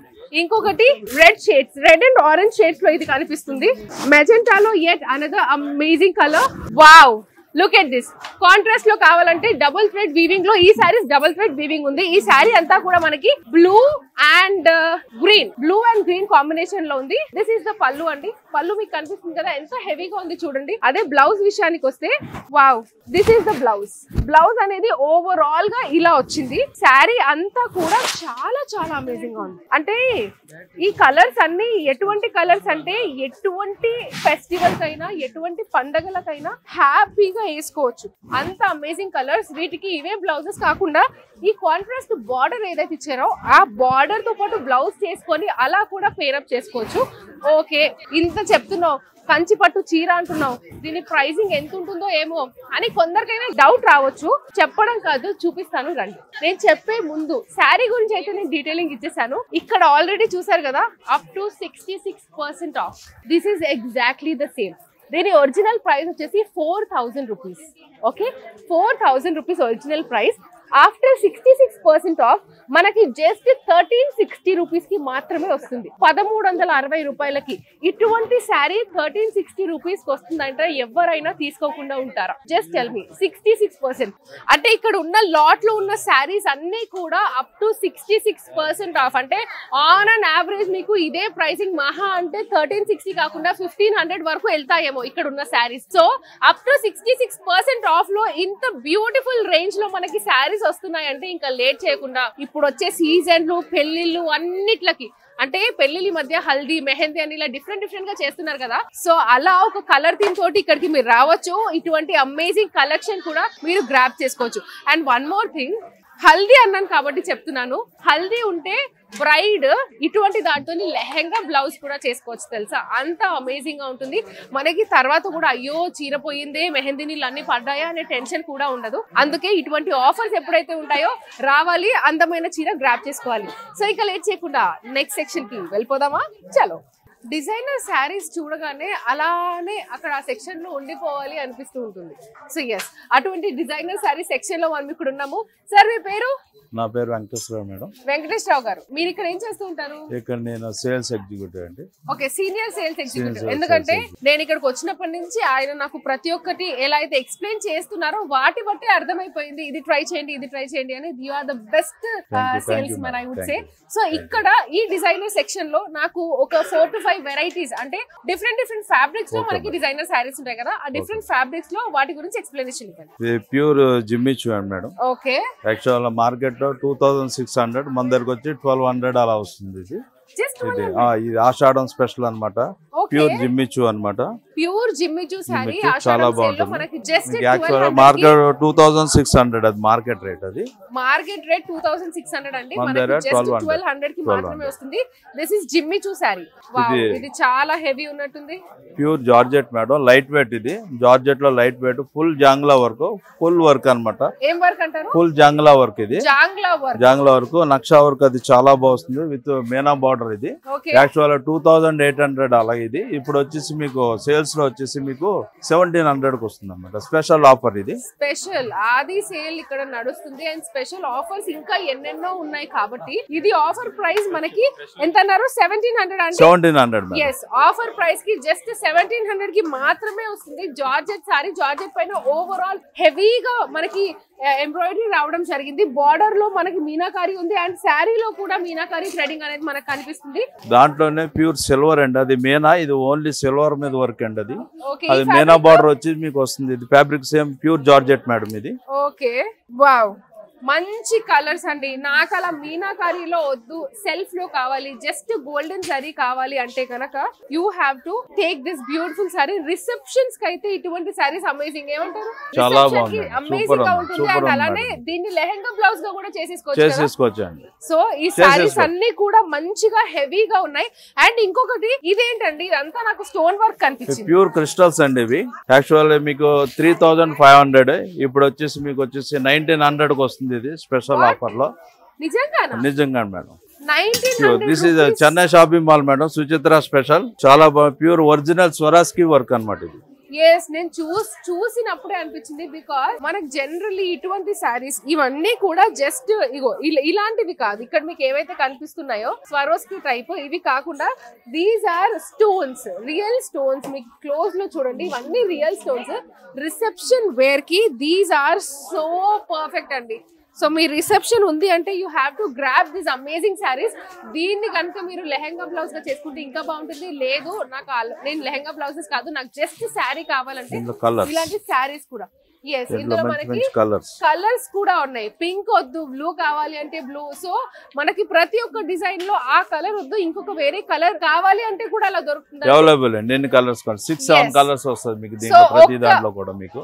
ఇంకొకటి red shades, red and orange shades లో ఇది కనిపిస్తుంది. మెజెంటాలో yet another amazing colour. Wow, look at this. Contrast లో కావాలంటే డబుల్ థ్రెడ్ వీవింగ్ లో ఈ శారీస్ డబుల్ థ్రెడ్ వీవింగ్ ఉంది. ఈ శారీ అంతా కూడా మనకి బ్లూ అండ్ గ్రీన్ కాంబినేషన్ లో ఉంది. దిస్ ఈస్ ద పళ్ళు అండి. పళ్ళు మీకు కనిపిస్తుంది కదా ఎంత హెవీగా ఉంది చూడండి. అదే బ్లౌజ్ విషయానికి వస్తే wow, this is the blouse. Blouse అనేది ఓవరాల్ గా ఇలా వచ్చింది. శారీ అంతా కూడా చాలా చాలా అమేజింగ్ గా ఉంది. అంటే ఈ కలర్స్ అన్ని ఎటువంటి కలర్స్ అంటే ఎటువంటి ఫెస్టివల్ కైనా ఎటువంటి పండగలకైనా హ్యాపీగా వేసుకోవచ్చు. అంత అమేజింగ్ కలర్స్. వీటికి ఇవే బ్లౌజెస్ కాకుండా ఈ కాంట్రాస్ట్ బార్డర్ ఏదైతే ఇచ్చారో ఆ బార్డర్ తో పాటు బ్లౌజ్ చేసుకొని అలా కూడా పేరప్ చేసుకోవచ్చు. ఓకే, ఇంత చెప్తున్నావు, కంచి పట్టు చీర అంటున్నావు, దీని ప్రైసింగ్ ఎంత ఉంటుందో ఏమో అని కొందరికైనా డౌట్ రావచ్చు. చెప్పడం కాదు, చూపిస్తాను రండి. నేను చెప్పే ముందు శారీ గురించి అయితే నేను డీటెయిలింగ్ ఇచ్చేసాను. ఇక్కడ ఆల్రెడీ చూసారు కదా, up to 66% of. This is exactly the same. దీని ఒరిజినల్ ప్రైస్ వచ్చేసి 4000 rupees. Okay, 4000 rupees original price. After 66% of మనకి జస్ట్ 1360 రూపీస్ కి మాత్రమే వస్తుంది. 1360 రూపాయలకి ఇటువంటి శారీ 1360 రూపీస్ కి వస్తుందంటే ఎవరైనా తీసుకోకుండా ఉంటారా? Just tell me. 66% అంటే ఇక్కడ ఉన్న లాట్ లో ఉన్న శారీస్ అన్ని కూడా అప్ టు 66% ఆఫ్. అంటే ఆన్ అన్ యావరేజ్ మీకు ఇదే ప్రైసింగ్ మహా అంటే 1360 కాకుండా 1500 వరకు వెళ్తాయేమో ఇక్కడ ఉన్న saris. So up to 66% of లో ఇంత బ్యూటిఫుల్ రేంజ్ లో మనకి శారీస్ వస్తున్నాయంటే ఇంకా లేట్ చేయకుండా ఇప్పుడు వచ్చే సీజన్లు, పెళ్లిళ్ళు అన్నిట్లకి, అంటే పెళ్లిళ్ళ మధ్య హల్దీ, మెహందీ అని ఇలా డిఫరెంట్ గా చేస్తున్నారు కదా. సో అలా ఒక కలర్ థీమ్ తోటి ఇక్కడికి మీరు రావచ్చు. ఇటువంటి అమేజింగ్ కలెక్షన్ కూడా మీరు గ్రాబ్ చేసుకోవచ్చు. And one more thing, haldi అన్నాను కాబట్టి చెప్తున్నాను, హల్దీ ఉంటే బ్రైడ్ ఇటువంటి దాంతో లెహెంగా బ్లౌజ్ కూడా చేసుకోవచ్చు తెలుసా. అంత అమేజింగ్ గా ఉంటుంది. మనకి తర్వాత కూడా అయ్యో చీర పోయిందే, మెహందీ నీళ్ళు అన్ని పడ్డాయా అనే టెన్షన్ కూడా ఉండదు. అందుకే ఇటువంటి ఆఫర్స్ ఎప్పుడైతే ఉంటాయో రావాలి, అందమైన చీర గ్రాబ్ చేసుకోవాలి. సో ఇక లేట్ చేయకుండా నెక్స్ట్ సెక్షన్ కి వెళ్ళిపోదామా? చలో. డిజైనర్ శారీస్ చూడగానే అలానే అక్కడ ఆ సెక్షన్ లో ఉండిపోవాలి అనిపిస్తూ ఉంటుంది. సో ఎస్, అటువంటి డిజైనర్ శారీ సెక్షన్ లో మనం ఇక్కడ ఉన్నాము. సార్ మీ పేరు? నా పేరు వెంకటేశ్వరరావు మేడం. వెంకటేశ్వరరావు గారు, మీరు ఇక్కడ ఏం చేస్తూ ఉంటారు? ఇక్కడ నేను సేల్స్ ఎగ్జిక్యూటివ్ అండి. Okay, senior sales executive. ఎందుకంటే నేను ఇక్కడికి వచ్చినప్పటి నుంచి ఆయన నాకు ప్రతి ఒక్కటి ఎలా అయితే ఎక్స్ప్లెయిన్ చేస్తున్నారో వాటి బట్టి అర్థమైపోయింది, ఇది ట్రై చేయండి, ఇది ట్రై చేయండి అని. You are the best salesman I would say. So ఇక్కడ ఈ డిజైనర్ సెక్షన్ లో నాకు ఒక 4 to 5 వెరైటీస్, అంటే డిఫరెంట్ ఫ్యాబ్రిక్స్ లో మనకి డిజైనర్ శారీస్ ఉంటాయి కదా, ఆ డిఫరెంట్ ఫ్యాబ్రిక్స్ లో వాటి గురించి ఎక్స్ప్లెనేషన్ ఇవ్వండి. ఇది ప్యూర్ జిమ్మిచూ అండి మేడం. ఓకే, యాక్చువల్ మార్కెట్ లో 2600, మన దగ్గరకు వచ్చి 1200 అలా వస్తుంది. ఇది ఆషాఢం స్పెషల్ అన్నమాట. ప్యూర్ జిమ్మిచూ అన్నమాట. ప్యూర్ జిమ్మిచూ సారీ చాలా బాగుంటుంది. మనకి జస్ట్ యాక్చువల్ మార్కెట్ 2600 అది మార్కెట్ రేట్. అది మార్కెట్ రేట్ 2600 అండి, మనకి జస్ట్ 1200 కి మాత్రమే వస్తుంది. This is Jimmy Choo sorry. Wow, ఇది చాలా హెవీ ఉన్నట్టుంది. Pure georgette madam, light weight. ఇది జార్జెట్ లో లైట్ వెయిట్, ఫుల్ జాంగ్లా వర్క్, ఫుల్ వర్క్ అన్నమాట. ఏం వర్క్ అంటారు? ఫుల్ జాంగ్లా వర్క్. ఇది జాంగ్లా వర్క్, నక్షా వర్క్. అది చాలా బాగుంది విత్ మీనా బార్డర్. ఇది యాక్చువల్ 2800 అలాగే. ఇది ఇప్పుడు వచ్చేసి మీకు సేల్స్ లో వచ్చేసి మీకు 1700 కి వస్తుంది అన్నమాట. Special offer. ఇది స్పెషల్ ఆది సేల్ ఇక్కడ నడుస్తుంది అండ్ స్పెషల్ ఆఫర్స్ ఇంకా ఎన్నెన్నో ఉన్నాయి కాబట్టి ఇది ఆఫర్ ప్రైస్ మనకి ఎంత అన్నారు? 1700 అండి. 1700. yes, ఆఫర్ ప్రైస్ కి జస్ట్ 1700 కి మాత్రమే వస్తుంది. జార్జెట్ సారీ, జార్జెట్ పైన ఓవరాల్ హెవీగా మనకి ఎంబ్రాయిడరీ రావడం జరిగింది. బార్డర్ లో మనకి మీనాకారి ఉంది అండ్ శారీలో కూడా మీనాకారి థ్రెడింగ్ అనేది మనకు కనిపిస్తుంది. దాంట్లోనే ప్యూర్ సిల్వర్ అండి. అది మీనా, ఇది ఓన్లీ సిల్వర్ మీద వర్క్ అండి. అది మీనా బార్డర్ వచ్చి మీకు వస్తుంది. ఇది fabric same pure georgette madam. ఇది ఓకే, వావ్, మంచి కలర్స్ అండి. నాకు అలా మీనాకారీలో వద్దు, సెల్ఫ్ లో కావాలి, జస్ట్ గోల్డెన్ సారీ కావాలి అంటే కనుక you have to take this beautiful sorry. Receptions కి అయితే ఇటువంటి సారీస్ అమేజింగ్. ఏమంటారు? చాలా బాగుంది, అమేజింగ్ గా ఉంటుంది. అండ్ అలానే దీన్ని లెహంగా బ్లౌజ్ గా కూడా చేసేసుకోవచ్చు. సో ఈ సారీస్ అన్ని కూడా మంచిగా హెవీగా ఉన్నాయి. అండ్ ఇంకొకటి ఇదేంటండి, ఇదంతా నాకు స్టోన్ వర్క్ కనిపించింది. ప్యూర్ క్రిస్టల్స్ అండి ఇవి. యాక్చువల్ మీకు 3500, ఇప్పుడు వచ్చేసి మీకు వచ్చేసి 1900 కి వస్తుంది. ఇది స్పెషల్ ఆఫర్ లో. నిజంగా madam. This is Chennai shopping mall madam, Suchitra special. చాలా ప్యూర్ ఒరిజినల్ స్వరాస్కి వర్క్ అన్నమాట. ఇది ఎస్, నేను చూసినప్పుడే అనిపించింది. బికాస్ మనకు జనరల్లీ ఇటువంటి సారీస్ ఇవన్నీ కూడా జస్ట్ ఇగో ఇలాంటివి కాదు. ఇక్కడ మీకు ఏవైతే కనిపిస్తున్నాయో స్వరోస్కి టైప్, ఇవి కాకుండా these are stones, real stones. మీకు క్లోజ్ లో చూడండి, ఇవన్నీ రియల్ స్టోన్స్. రిసెప్షన్ వేర్ కి దీస్ ఆర్ సో పర్ఫెక్ట్ అండి. సో మీ రిసెప్షన్ ఉంది అంటే you have to grab this amazing saris. దీన్ని కనుక మీరు లెహంగా బ్లౌజ్ గా చేసుకుంటే ఇంకా బాగుంటుంది. లేదు నేను లెహంగా బ్లౌజెస్ కాదు, నాకు జస్ట్ శారీ కావాలంటే ఇలాంటి శారీస్ కూడా. ఎస్, ఇందులో మనకి కలర్స్ కూడా ఉన్నాయి. పింక్ వద్దు, బ్లూ కావాలి అంటే బ్లూ. సో మనకి ప్రతి ఒక్క డిజైన్ లో ఆ కలర్ వద్దు, ఇంకొక వేరే కలర్ కావాలి అంటే కూడా అలా దొరుకుతుంది. అవైలబుల్ అండి. ఎన్ని కలర్స్ 6-7 కలర్స్ వస్తుంది మీకు దీంట్లో. ప్రతి దాంట్లో కూడా మీకు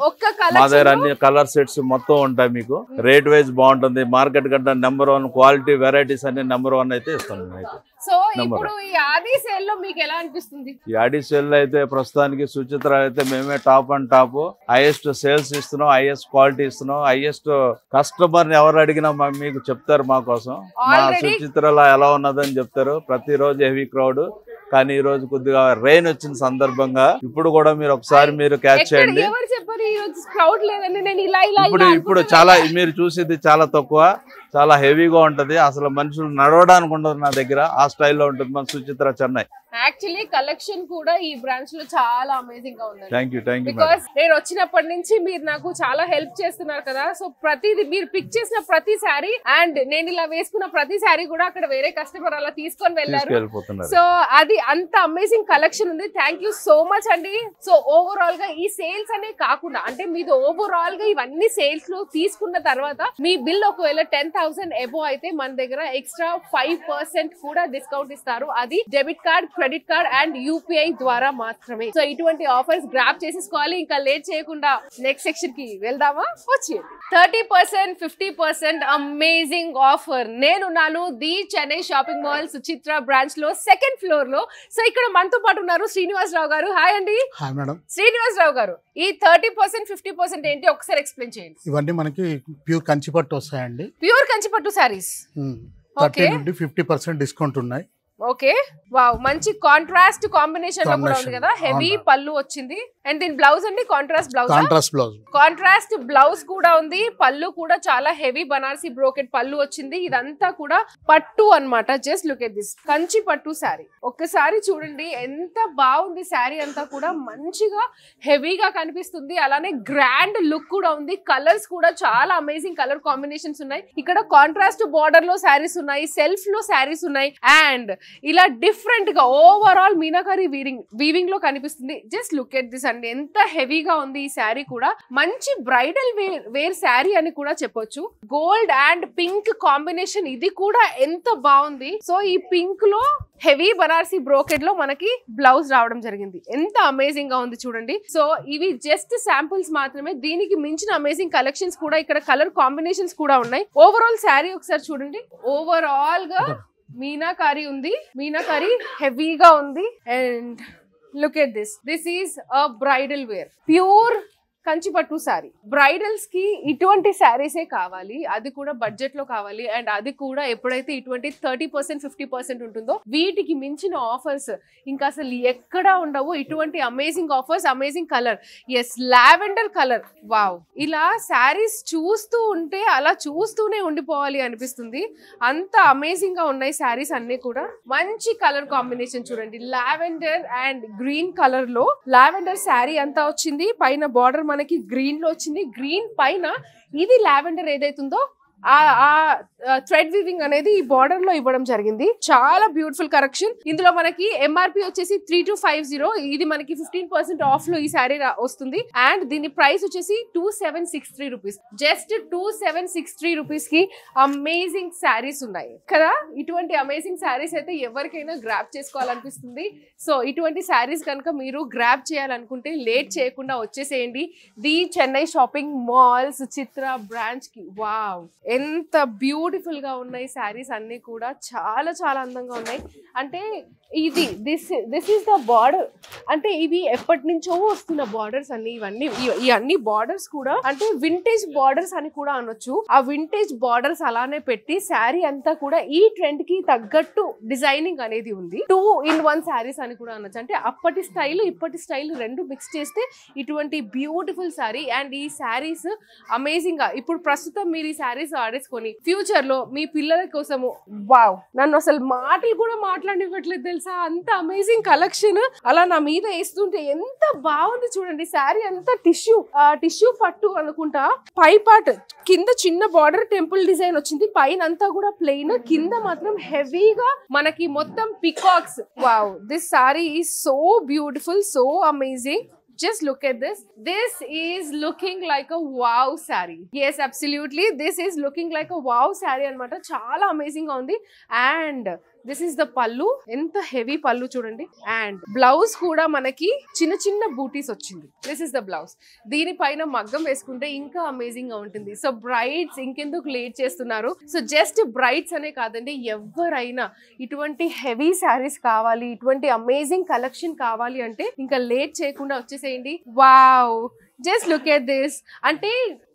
మా దగ్గర అన్ని కలర్ సెట్స్ మొత్తం ఉంటాయి. మీకు రేట్ వైజ్ బాగుంటుంది. మార్కెట్ కంటే నెంబర్ 1 క్వాలిటీ వెరైటీస్ అన్ని నెంబర్ 1 అయితే ఇస్తాను అయితే. సో ఇప్పుడు ఈ ఆది సేల్ లో మీకు ఎలా అనిపిస్తుంది? ఈ ఆది సేల్ లో అయితే ప్రస్తుతానికి సుచిత్ర అయితే మేమే top and top, highest sales ఇస్తున్నాం, హైయెస్ట్ క్వాలిటీ ఇస్తున్నాం, హైయెస్ట్ కస్టమర్ ని ఎవరు అడిగినా మీకు చెప్తారు మా కోసం. మా సుచిత్రలో ఎలా ఉన్నదని చెప్తారు. ప్రతిరోజు హెవీ క్రౌడ్. కానీ ఈ రోజు కొద్దిగా రెయిన్ వచ్చిన సందర్భంగా ఇప్పుడు కూడా మీరు ఒకసారి మీరు క్యాచ్ చేయండి. ఇప్పుడు చాలా మీరు చూసేది చాలా తక్కువ, చాలా హెవీగా ఉంటది. అసలు మనుషులు నడవడానికి ఉండదు నా దగ్గర. ఆ స్టైల్లో ఉంటుంది మన సుచిత్ర చెన్నై. యాక్చువల్లీ కలెక్షన్ కూడా ఈ బ్రాంచ్ లో చాలా అమేజింగ్ గా ఉంది. థ్యాంక్ యూ బికాస్ నేను వచ్చినప్పటి నుంచి మీరు నాకు చాలా హెల్ప్ చేస్తున్నారు కదా. సో ప్రతిది మీరు పిక్ చేసిన ప్రతి సారీ అండ్ నేను ఇలా వేసుకున్న ప్రతి సారీ కూడా అక్కడ వేరే కస్టమర్ అలా తీసుకొని వెళ్ళారు. సో అది అంత అమేజింగ్ కలెక్షన్ ఉంది. థ్యాంక్ యూ సో మచ్ అండి. సో ఓవరాల్ గా ఈ సేల్స్ అనే కాకుండా అంటే మీది ఓవరాల్ గా ఇవన్నీ సేల్స్ లో తీసుకున్న తర్వాత మీ బిల్ ఒకవేళ 10,000 ఎబో అయితే మన దగ్గర ఎక్స్ట్రా 5% కూడా డిస్కౌంట్ ఇస్తారు. అది debit card, credit card and UPI ద్వారా మాత్రమే. సో ఇటువంటి ఆఫర్స్ గ్రాప్ చేసేసుకోవాలి. ఇంకా లేట్ చేయకుండా నెక్స్ట్ సెక్షన్ కి వెళ్దామా? వచ్చి 30%, 50% అమేజింగ్ ఆఫర్. నేనున్నాను the Chennai shopping mall Suchitra branch లో 2nd ఫ్లోర్ లో. సో ఇక్కడ మనతో పాటు ఉన్నారు శ్రీనివాసరావు గారు. హాయ్ అండి. Hi madam. శ్రీనివాసరావు గారు, ఈ 30%, 50% ఏంటి ఒకసారి ఎక్స్ప్లెయిన్ చేయండి. ఇవన్నీ మనకి ప్యూర్ కంచిపట్టు వస్తాయండి. ప్యూర్ కంచిపట్టు సారీస్ 30 నుండి 50% డిస్కౌంట్ ఉన్నాయి. ఓకే వావ్ మంచి కాంట్రాస్ట్ కాంబినేషన్ లో కూడా ఉంది కదా హెవీ పళ్ళు వచ్చింది అండ్ దీని బ్లౌజ్ అండి కాంట్రాస్ట్ బ్లౌజ్ కూడా ఉంది పళ్ళు కూడా చాలా హెవీ బనారసి బ్రోకెట్ పళ్ళు వచ్చింది ఇదంతా కూడా పట్టు అన్నమాట just look at this Kanchi పట్టు శారీ ఒక్కసారి చూడండి ఎంత బాగుంది శారీ అంతా కూడా మంచిగా హెవీగా కనిపిస్తుంది అలానే గ్రాండ్ లుక్ కూడా ఉంది కలర్స్ కూడా చాలా అమేజింగ్ కలర్ కాంబినేషన్స్ ఉన్నాయి ఇక్కడ కాంట్రాస్ట్ బార్డర్ లో శారీస్ ఉన్నాయి సెల్ఫ్ లో శారీస్ ఉన్నాయి అండ్ ఇలా డిఫరెంట్ గా ఓవరాల్ మీనాకారి వీవింగ్ లో కనిపిస్తుంది జస్ట్ లుక్ ఎట్ దిస్ అండి ఎంత హెవీగా ఉంది ఈ శారీ కూడా మంచి బ్రైడల్ వేర్ శారీ అని కూడా చెప్పొచ్చు గోల్డ్ అండ్ పింక్ కాంబినేషన్ ఇది కూడా ఎంత బాగుంది సో ఈ పింక్ లో హెవీ బనారసి బ్రోకెట్ లో మనకి బ్లౌజ్ రావడం జరిగింది ఎంత అమేజింగ్ గా ఉంది చూడండి సో ఇవి జస్ట్ శాంపుల్స్ మాత్రమే దీనికి మించిన అమేజింగ్ కలెక్షన్స్ కూడా ఇక్కడ కలర్ కాంబినేషన్స్ కూడా ఉన్నాయి ఓవరాల్ శారీ ఒకసారి చూడండి ఓవరాల్ గా మీనాకారి ఉంది మీనాకారి హెవీగా ఉంది and look at this is a bridal wear pure Kanchipattu sari bridals కి ఇటువంటి శారీసే కావాలి అది కూడా బడ్జెట్ లో కావాలి అండ్ అది కూడా ఎప్పుడైతే ఇటువంటి 30% 50% ఉంటుందో వీటికి మించిన ఆఫర్స్ ఇంకా అసలు ఎక్కడా ఉండవు ఇటువంటి amazing offers amazing colours lavender colour wow ఇలా శారీస్ చూస్తూ ఉంటే అలా చూస్తూనే ఉండిపోవాలి అనిపిస్తుంది అంత అమేజింగ్ గా ఉన్నాయి శారీస్ అన్ని కూడా మంచి కలర్ కాంబినేషన్ చూడండి లావెండర్ అండ్ గ్రీన్ కలర్ లో లావెండర్ శారీ అంతా వచ్చింది పైన బార్డర్ మనకి గ్రీన్ లో వచ్చింది గ్రీన్ పైన ఇది లావెండర్ ఏదైతుందో ఆ థ్రెడ్ వీవింగ్ అనేది ఈ బార్డర్ లో ఇవ్వడం జరిగింది చాలా బ్యూటిఫుల్ కలెక్షన్ ఇందులో మనకి ఎంఆర్పి వచ్చేసి 3250 ఇది మనకి 15% ఆఫ్ లో ఈ శారీ వస్తుంది అండ్ దీని ప్రైస్ వచ్చేసి 2763 రూపీస్ జస్ట్ 2763 రూపీస్ కి అమేజింగ్ శారీస్ ఉన్నాయి కదా ఇటువంటి అమేజింగ్ శారీస్ అయితే ఎవరికైనా గ్రాబ్ చేసుకోవాలనిపిస్తుంది సో ఇటువంటి శారీస్ కనుక మీరు గ్రాబ్ చేయాలనుకుంటే లేట్ చేయకుండా వచ్చేసేయండి the Chennai shopping malls Chitra branch కి వావ్ ఎంత బ్యూటిఫుల్ గా ఉన్నాయి శారీస్ అన్ని కూడా చాలా చాలా అందంగా ఉన్నాయి అంటే ఇది దిస్ ఈస్ ద బార్డర్ అంటే ఇవి ఎప్పటి నుంచో వస్తున్న బార్డర్స్ అన్ని ఇవన్నీ ఈ అన్ని బార్డర్స్ కూడా అంటే వింటేజ్ బార్డర్స్ అని కూడా అనొచ్చు ఆ వింటేజ్ బార్డర్స్ అలానే పెట్టి శారీ అంతా కూడా ఈ ట్రెండ్ కి తగ్గట్టు డిజైనింగ్ అనేది ఉంది 2-in-1 శారీస్ అని కూడా అనొచ్చు అంటే అప్పటి స్టైల్ ఇప్పటి స్టైల్ రెండు మిక్స్ చేస్తే ఇటువంటి బ్యూటిఫుల్ శారీ అండ్ ఈ శారీస్ అమేజింగ్ గా ఇప్పుడు ప్రస్తుతం మీరు ఈ శారీస్ ఆడేసుకొని ఫ్యూచర్ లో మీ పిల్లల కోసము వావ్ నన్ను అసలు మాటలు కూడా మాట్లాడివ్వట్లేదు తెలుసా అంత అమేజింగ్ కలెక్షన్ అలా నా మీద వేస్తుంటే ఎంత బాగుంది చూడండి శారీ అంతా టిష్యూ పట్టు అనుకుంటా పై పార్ట్ కింద చిన్న బార్డర్ టెంపుల్ డిజైన్ వచ్చింది పైన అంతా కూడా ప్లెయిన్ కింద మాత్రం హెవీగా మనకి మొత్తం peacocks wow this sari is so beautiful so amazing just look at this is looking like a wow saree yes absolutely this is looking like a wow saree anamata chaala amazing ga undi and this is the pallu enta heavy pallu chudandi and blouse kuda manaki chinna chinna booties ochindi this is the blouse దీని పైన మగ్గం వేసుకుంటే ఇంకా amazing గా ఉంటుంది so brides ఇంకెందుకు late చేస్తున్నారు so just brides అనే కాదండి ఎవరైనా ఇటువంటి హెవీ శారీస్ కావాలి ఇటువంటి అమేజింగ్ కలెక్షన్ కావాలి అంటే ఇంకా లేట్ చేయకుండా వచ్చేసేయండి wow just look at this అంటే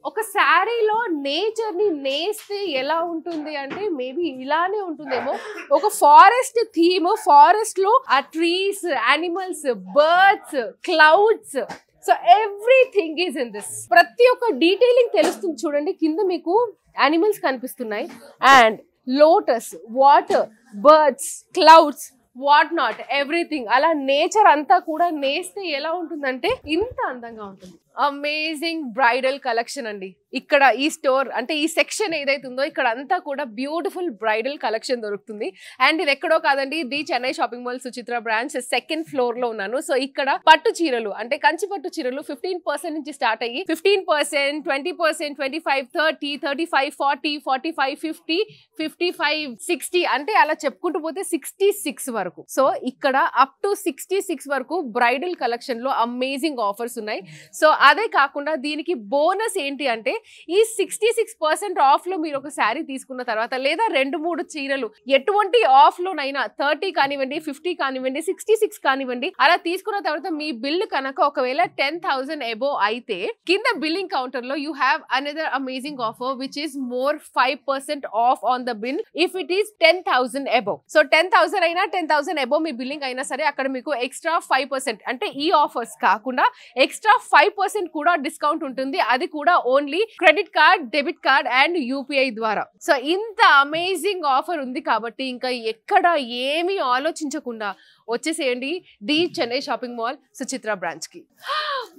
ఒక శారీలో నేచర్ ని నేస్తే ఎలా ఉంటుంది అంటే మేబీ ఇలానే ఉంటుందేమో ఒక ఫారెస్ట్ థీమ్ ఫారెస్ట్ లో ఆ trees animals birds clouds so everything is in this ప్రతి ఒక్క డీటెయిలింగ్ తెలుస్తుంది చూడండి కింద మీకు యానిమల్స్ కనిపిస్తున్నాయి and lotus water birds clouds what not everything అలా నేచర్ అంతా కూడా నేస్తే ఎలా ఉంటుందంటే ఇంత అందంగా ఉంటుంది అమేజింగ్ బ్రైడల్ కలెక్షన్ అండి ఇక్కడ ఈ స్టోర్ అంటే ఈ సెక్షన్ ఏదైతే ఉందో ఇక్కడ అంతా కూడా బ్యూటిఫుల్ బ్రైడల్ కలెక్షన్ దొరుకుతుంది అండ్ ఇది ఎక్కడో కాదండి the Chennai shopping mall Suchitra branch 2nd floor లో ఉన్నాను సో ఇక్కడ పట్టు చీరలు అంటే కంచి పట్టు చీరలు 15% నుంచి స్టార్ట్ అయ్యి 15%, 20%, 25, 30, 35, 40, 45, 50, 55, 60 అంటే అలా చెప్పుకుంటూ పోతే 66 వరకు సో ఇక్కడ అప్ టు 66 వరకు బ్రైడల్ కలెక్షన్ లో అమేజింగ్ ఆఫర్స్ ఉన్నాయి సో అదే కాకుండా దీనికి బోనస్ ఏంటి అంటే ఈ 66% ఆఫ్ లో మీరు ఒక శారీ తీసుకున్న తర్వాత లేదా 2-3 చీరలు ఎటువంటి ఆఫ్ లోనైనా 30 కానివ్వండి, 50 కానివ్వండి, 66 కానివ్వండి, అలా తీసుకున్న తర్వాత మీ బిల్ కనుక ఒకవేళ 10,000 అబోవ్ అయితే కింద బిల్లింగ్ కౌంటర్ లో you have another amazing offer which is more 5% of on the bill if it is 10,000 above. So 10,000 అయినా 10,000 అబోవ్ మీ బిల్లింగ్ అయినా సరే అక్కడ మీకు ఎక్స్ట్రా 5% అంటే ఈ ఆఫర్స్ కాకుండా ఎక్స్ట్రా 5% కూడా డిస్కౌంట్ ఉంటుంది. అది కూడా only credit card, debit card and UPI ద్వారా. సో ఇంత అమేజింగ్ ఆఫర్ ఉంది కాబట్టి ఇంకా ఎక్కడ ఏమీ ఆలోచించకుండా వచ్చేసేయండి the Chennai shopping mall Suchitra branch కి.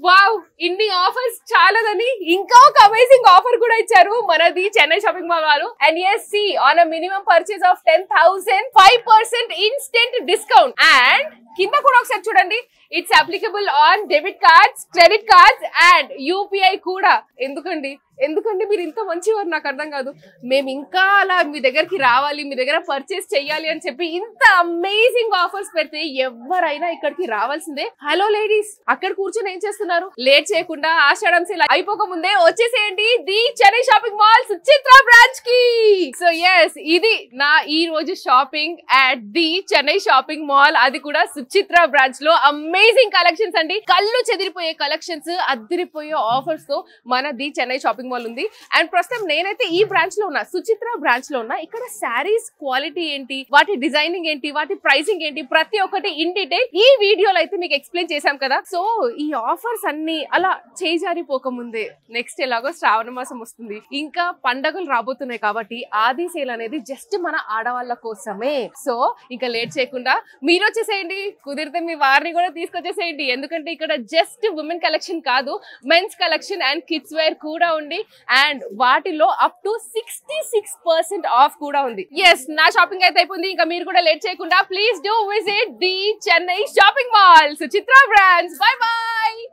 వావ్, ఇన్ని ఆఫర్స్ చాలదని ఇంకా ఒక అమేజింగ్ ఆఫర్ కూడా ఇచ్చారు మన ది చెన్నై షాపింగ్ మాల్ వాళ్ళు. And yes, see, on a minimum purchase of 10,000 5% instant discount. And కింద కూడా ఒకసారి చూడండి, it's applicable on debit cards, credit cards and UPI కూడా. ఎందుకండి మీరు ఇంత మంచివారు నాకు అర్థం కాదు. మేము ఇంకా అలా మీ దగ్గరికి రావాలి, మీ దగ్గర పర్చేస్ చెయ్యాలి అని చెప్పి ఇంత అమేజింగ్ ఆఫర్స్ పెడితే ఎవరైనా ఇక్కడికి రావాల్సిందే. హలో లేడీస్, అక్కడ కూర్చొని ఏం చేస్తున్నారు? లేట్ చేయకుండా ఆషాఢం సేల్ అయిపోక ముందే వచ్చేసేయండి the Chennai shopping mall Suchitra branch కి. సో yes, ఇది నా ఈ రోజు shopping at the Chennai shopping mall, అది కూడా సుచిత్ర బ్రాంచ్ లో. అమేజింగ్ కలెక్షన్స్ అండి, కళ్ళు చెదిరిపోయే కలెక్షన్స్, అదిరిపోయే ఆఫర్స్ తో మన ది చెన్నై షాపింగ్ మాల్ ఉంది. అండ్ ప్రస్తుతం నేనైతే ఈ బ్రాంచ్ లో ఉన్నా, సుచిత్ర బ్రాంచ్ లో ఉన్నా. ఇక్కడ శారీస్ క్వాలిటీ ఏంటి, వాటి డిజైనింగ్ ఏంటి, వాటి ప్రైసింగ్ ఏంటి, ప్రతి ఒక్కటి ఇన్ డీటెయిల్ ఈ వీడియోలో అయితే మీకు ఎక్స్ప్లెయిన్ చేశాం కదా. సో ఈ ఆఫర్స్ అన్ని అలా చేజారిపోకముందే నెక్స్ట్ ఎలాగో శ్రావణ మాసం వస్తుంది, ఇంకా పండగలు రాబోతున్నాయి కాబట్టి ఆది సేల్ అనేది జస్ట్ మన ఆడవాళ్ళ కోసమే. సో ఇంకా లేట్ చేయకుండా మీరు వచ్చేసేయండి, కుదిరితే మీ వారిని కూడా తీసుకొచ్చేసేయండి. ఎందుకంటే ఇక్కడ జస్ట్ ఉమెన్ కలెక్షన్ కాదు, men's collection and kids wear కూడా ఉంది. అండ్ వాటిలో అప్ టు 66% ఆఫ్ కూడా ఉంది. ఎస్, నా షాపింగ్ అయితే అయిపోయింది. ఇంకా మీరు కూడా లేట్ చేయకుండా please do visit the Chennai shopping mall Suchitra branch. By by.